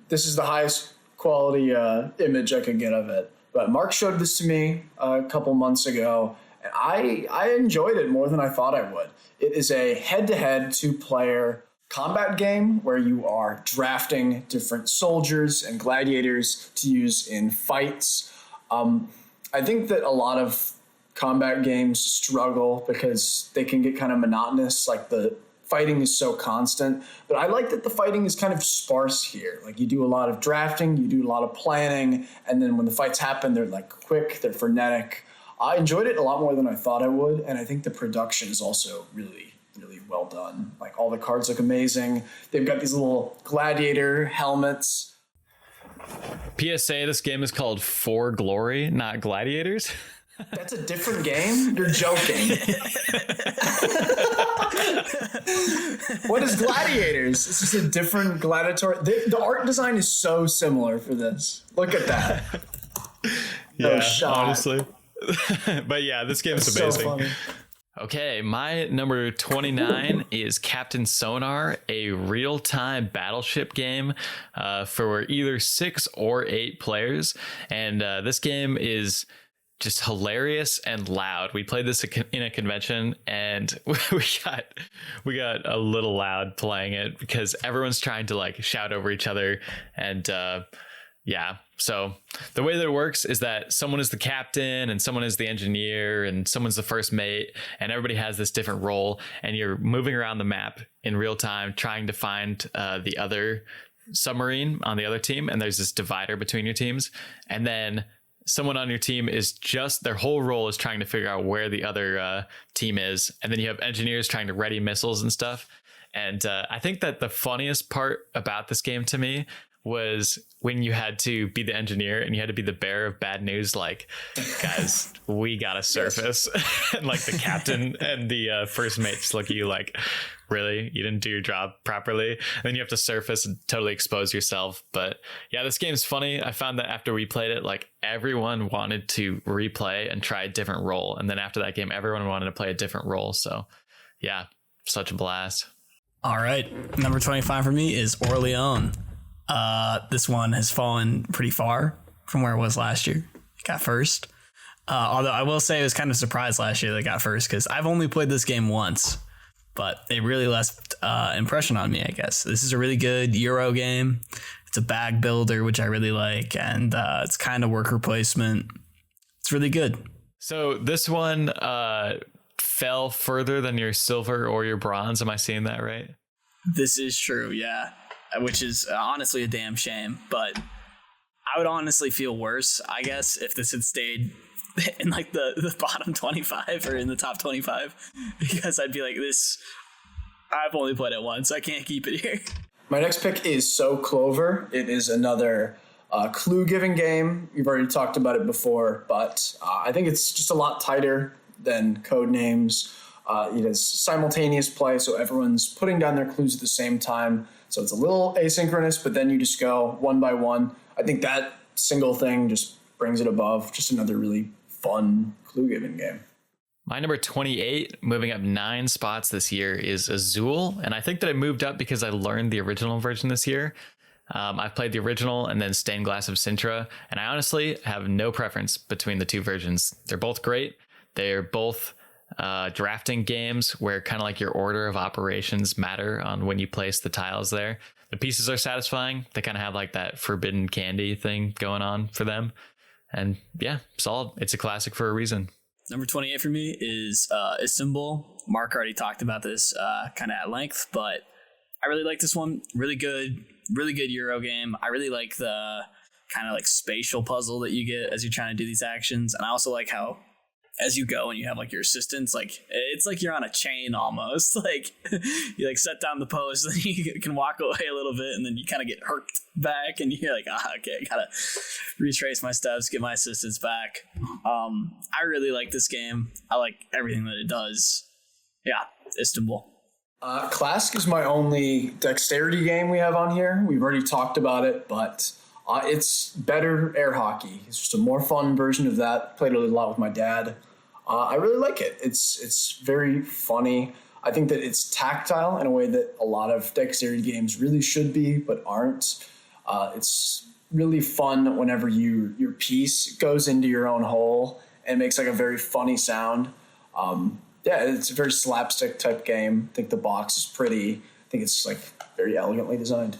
This is the highest quality image I could get of it. But Mark showed this to me a couple months ago, and I enjoyed it more than I thought I would. It is a head-to-head two-player combat game where you are drafting different soldiers and gladiators to use in fights. I think that a lot of combat games struggle because they can get kind of monotonous, like the fighting is so constant. But I like that the fighting is kind of sparse here. Like you do a lot of drafting, you do a lot of planning, and then when the fights happen, they're like quick, they're frenetic. I enjoyed it a lot more than I thought I would, and I think the production is also really, really well done. Like all the cards look amazing. They've got these little gladiator helmets. PSA, this game is called For Glory, not Gladiators. That's a different game? You're joking. What is Gladiators? It's just a different gladiator. The art design is so similar for this. Look at that. Yeah, honestly. But yeah, this game is amazing. So funny. Okay, my number 29 is Captain Sonar, a real-time battleship game for either 6 or 8 players. And this game is just hilarious and loud. We played this in a convention, and we got a little loud playing it because everyone's trying to like shout over each other. And yeah, so the way that it works is that someone is the captain and someone is the engineer and someone's the first mate, and everybody has this different role, and you're moving around the map in real time trying to find the other submarine on the other team. And there's this divider between your teams, and then someone on your team is just their whole role is trying to figure out where the other team is. And then you have engineers trying to ready missiles and stuff. And I think that the funniest part about this game to me was when you had to be the engineer and you had to be the bearer of bad news. Like, guys, we got to surface. And like the captain and the first mate just look at you like, really? You didn't do your job properly? And then you have to surface and totally expose yourself. But yeah, this game's funny. I found that after we played it, like everyone wanted to replay and try a different role. And then after that game, everyone wanted to play a different role. So yeah, such a blast. All right. Number 25 for me is Orleans. This one has fallen pretty far from where it was last year. It got first. Although I will say I was kind of surprised last year that it got first because I've only played this game once, but it really left impression on me, I guess. This is a really good Euro game. It's a bag builder, which I really like, and it's kind of worker placement. It's really good. So this one fell further than your silver or your bronze. Am I seeing that right? This is true, yeah. Which is honestly a damn shame, but I would honestly feel worse, I guess, if this had stayed in like the bottom 25 or in the top 25, because I'd be like, this, I've only played it once. I can't keep it here. My next pick is So Clover. It is another clue-giving game. We've already talked about it before, but I think it's just a lot tighter than Codenames. It is simultaneous play, so everyone's putting down their clues at the same time. So it's a little asynchronous, but then you just go one by one. I think that single thing just brings it above. Just another really fun clue-giving game. My number 28, moving up 9 spots this year, is Azul. And I think that I moved up because I learned the original version this year. I've played the original and then Stained Glass of Sintra. And I honestly have no preference between the two versions. They're both great. They're both drafting games where kind of like your order of operations matter on when you place the tiles there. The pieces are satisfying. They kind of have like that forbidden candy thing going on for them. And yeah, solid. It's a classic for a reason. Number 28 for me is Istanbul. Mark already talked about this kind of at length, but I really like this one. Really good Euro game. I really like the kind of like spatial puzzle that you get as you're trying to do these actions. And I also like how as you go and you have like your assistants, like it's like you're on a chain almost. Like you like set down the post, then you can walk away a little bit, and then you kind of get herked back, and you're like, okay, I gotta retrace my steps, get my assistants back. I really like this game. I like everything that it does. Yeah, Istanbul. Classic is my only dexterity game we have on here. We've already talked about it, but it's better air hockey. It's just a more fun version of that. Played it a lot with my dad. I really like it. It's very funny. I think that it's tactile in a way that a lot of dexterity games really should be, but aren't. It's really fun whenever your piece goes into your own hole and makes like a very funny sound. Yeah, it's a very slapstick type game. I think the box is pretty. I think it's like very elegantly designed.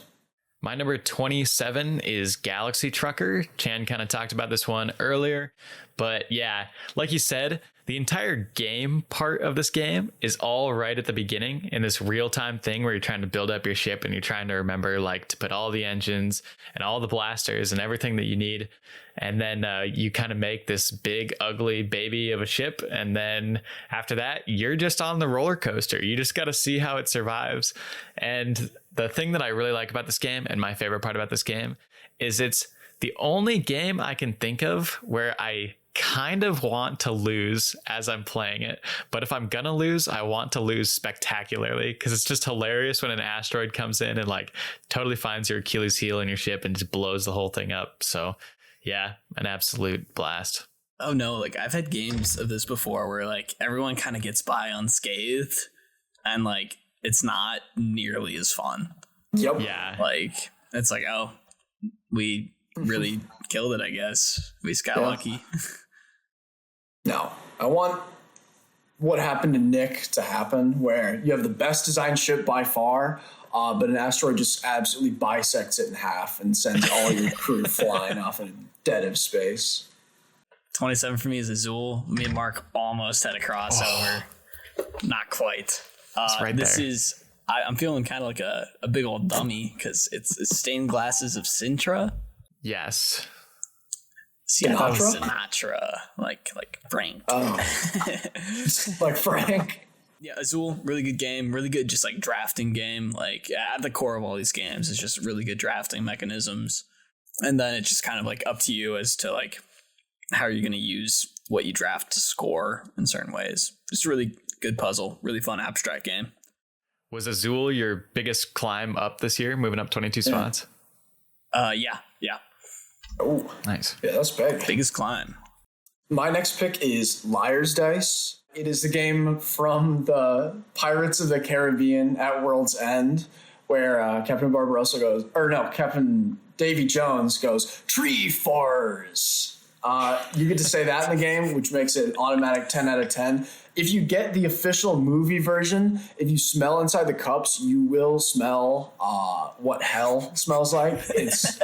My number 27 is Galaxy Trucker. Chan kind of talked about this one earlier, but yeah, like you said, the entire game part of this game is all right at the beginning in this real-time thing where you're trying to build up your ship and you're trying to remember like to put all the engines and all the blasters and everything that you need. And then you kind of make this big, ugly baby of a ship. And then after that, you're just on the roller coaster. You just got to see how it survives. And the thing that I really like about this game, and my favorite part about this game, is it's the only game I can think of where I kind of want to lose as I'm playing it. But if I'm gonna lose, I want to lose spectacularly, because it's just hilarious when an asteroid comes in and like totally finds your Achilles heel in your ship and just blows the whole thing up. So yeah, an absolute blast. Oh no, like I've had games of this before where like everyone kind of gets by unscathed and like it's not nearly as fun. Yep. Yeah. Like it's like, oh, we really killed it, I guess. We just got lucky. No, I want what happened to Nick to happen, where you have the best designed ship by far, but an asteroid just absolutely bisects it in half and sends all your crew flying off in dead of space. 27 for me is Azul. Me and Mark almost had a crossover. Not quite. Right this there. is, I'm feeling kind of like a big old dummy because it's stained glasses of Sintra. Yes. Sinatra, like Frank. Oh, like Frank. Yeah, Azul, really good game, really good just like drafting game. Like at the core of all these games is just really good drafting mechanisms. And then it's just kind of like up to you as to like how you're going to use what you draft to score in certain ways. Just a really good puzzle, really fun abstract game. Was Azul your biggest climb up this year, moving up 22 spots? Yeah. Oh, Nice. yeah, that's big. Biggest climb. My next pick is Liar's Dice. It is the game from the Pirates of the Caribbean at World's End, where Captain Barbarossa goes, or no, Captain Davy Jones goes, tree fours. You get to say that in the game, which makes it automatic 10 out of 10. If you get the official movie version, if you smell inside the cups, you will smell what hell smells like. It's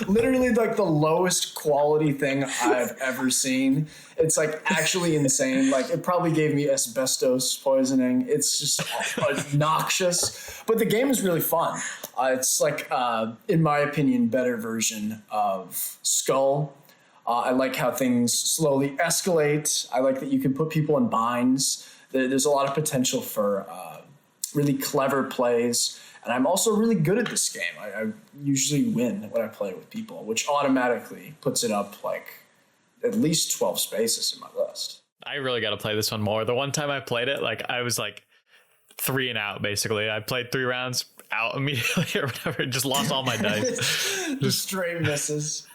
literally like the lowest quality thing I've ever seen. It's like actually insane. Like it probably gave me asbestos poisoning. It's just obnoxious. But the game is really fun. It's like, in my opinion, better version of Skull. I like how things slowly escalate. I like that you can put people in binds. There's a lot of potential for really clever plays. And I'm also really good at this game. I usually win when I play with people, which automatically puts it up like at least 12 spaces in my list. I really got to play this one more. The one time I played it, like I was like 3 and out basically. I played 3 rounds, out immediately or whatever. Just lost all my dice. Just straight misses.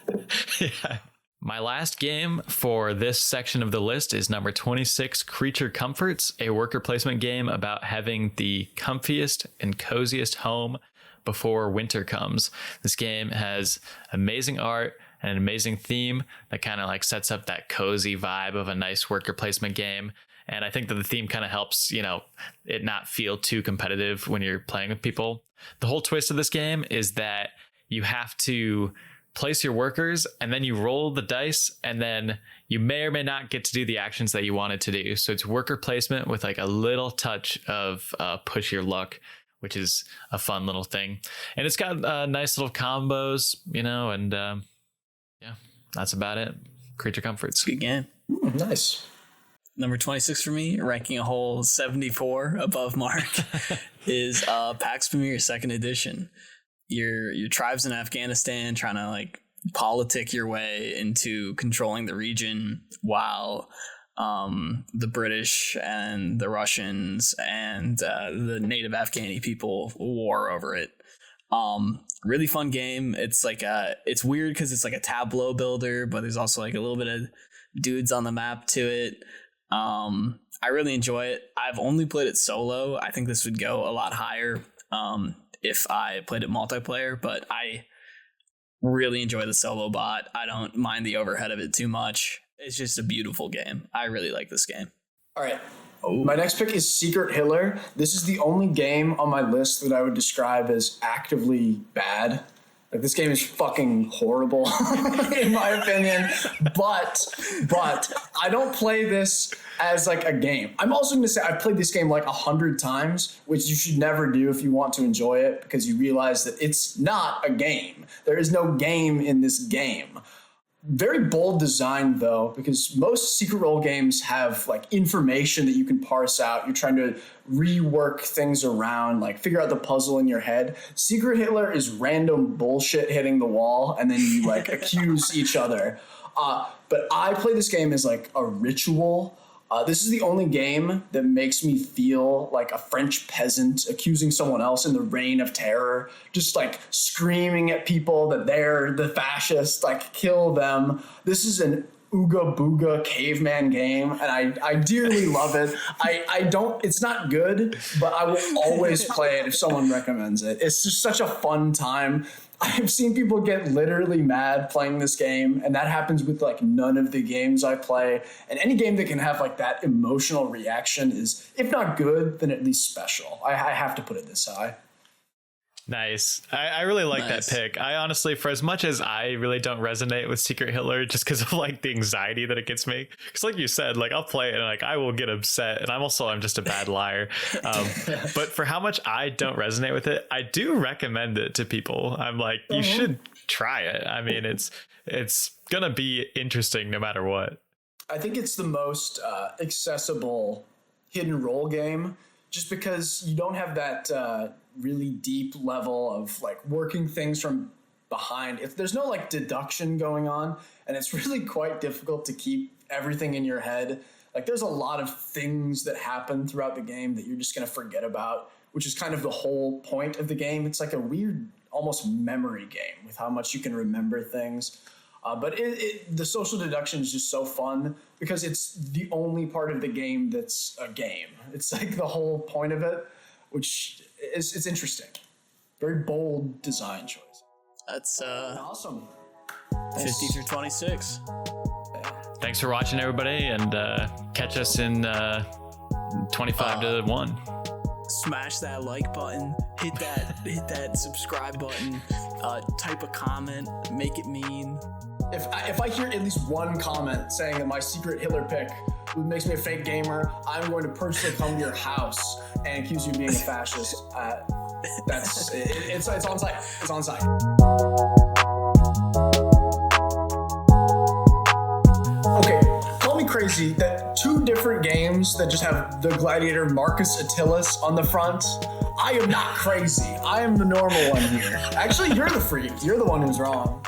Yeah. My last game for this section of the list is number 26, Creature Comforts, a worker placement game about having the comfiest and coziest home before winter comes. This game has amazing art and an amazing theme that kind of like sets up that cozy vibe of a nice worker placement game. And I think that the theme kind of helps, you know, it not feel too competitive when you're playing with people. The whole twist of this game is that you have to place your workers and then you roll the dice and then you may or may not get to do the actions that you wanted to do. So it's worker placement with like a little touch of push your luck, which is a fun little thing. And it's got nice little combos, you know, and yeah, that's about it. Creature Comforts. Good game. Nice. Number 26 for me, ranking a whole 74 above Mark, is Pax Pamir 2nd edition. Your tribes in Afghanistan trying to like politic your way into controlling the region while the British and the Russians and the native Afghani people war over it. Really fun game. It's like it's weird because it's like a tableau builder, but there's also like a little bit of dudes on the map to it. I really enjoy it. I've only played it solo. I think this would go a lot higher if I played it multiplayer, but I really enjoy the solo bot. I don't mind the overhead of it too much. It's just a beautiful game. I really like this game. All right. My next pick is Secret Hitler. This is the only game on my list that I would describe as actively bad. Like, this game is fucking horrible in my opinion, but I don't play this as like a game. I'm also going to say I've played this game like 100 times, which you should never do if you want to enjoy it, because you realize that it's not a game. There is no game in this game. Very bold design, though, because most secret role games have like information that you can parse out. You're trying to rework things around, like figure out the puzzle in your head. Secret Hitler is random bullshit hitting the wall, and then you like accuse each other. But I play this game as like a ritual. This is the only game that makes me feel like a French peasant accusing someone else in the reign of terror, just like screaming at people that they're the fascists, like kill them. This is an ooga booga caveman game, and I dearly love it. I don't, it's not good, but I will always play it if someone recommends it. It's just such a fun time. I've seen people get literally mad playing this game, and that happens with like none of the games I play. And any game that can have like that emotional reaction is, if not good, then at least special. I have to put it this high. Nice. I really like that pick. I honestly, for as much as I really don't resonate with Secret Hitler, just because of like the anxiety that it gets me, because like you said, like I'll play it and like I will get upset, and I'm just a bad liar. But for how much I don't resonate with it, I do recommend it to people. I'm like, you should try it. I mean, it's gonna be interesting no matter what. I think it's the most accessible hidden role game, just because you don't have that really deep level of like working things from behind. If there's no like deduction going on, and it's really quite difficult to keep everything in your head. Like, there's a lot of things that happen throughout the game that you're just going to forget about, which is kind of the whole point of the game. It's like a weird, almost memory game with how much you can remember things. But the social deduction is just so fun because it's the only part of the game that's a game. It's like the whole point of it, which it's interesting. Very bold design choice. That's awesome. 50 through 26. Thanks for watching, everybody, and catch us in 25 to 1. Smash that like button, hit that subscribe button, type a comment, make it mean. If I hear at least one comment saying that my Secret Hitler pick makes me a fake gamer, I'm going to personally come to your house and accuse you of being a fascist. It's on site. It's on site. Okay, call me crazy that 2 different games that just have the gladiator Marcus Attilus on the front. I am not crazy. I am the normal one here. Actually, you're the freak. You're the one who's wrong.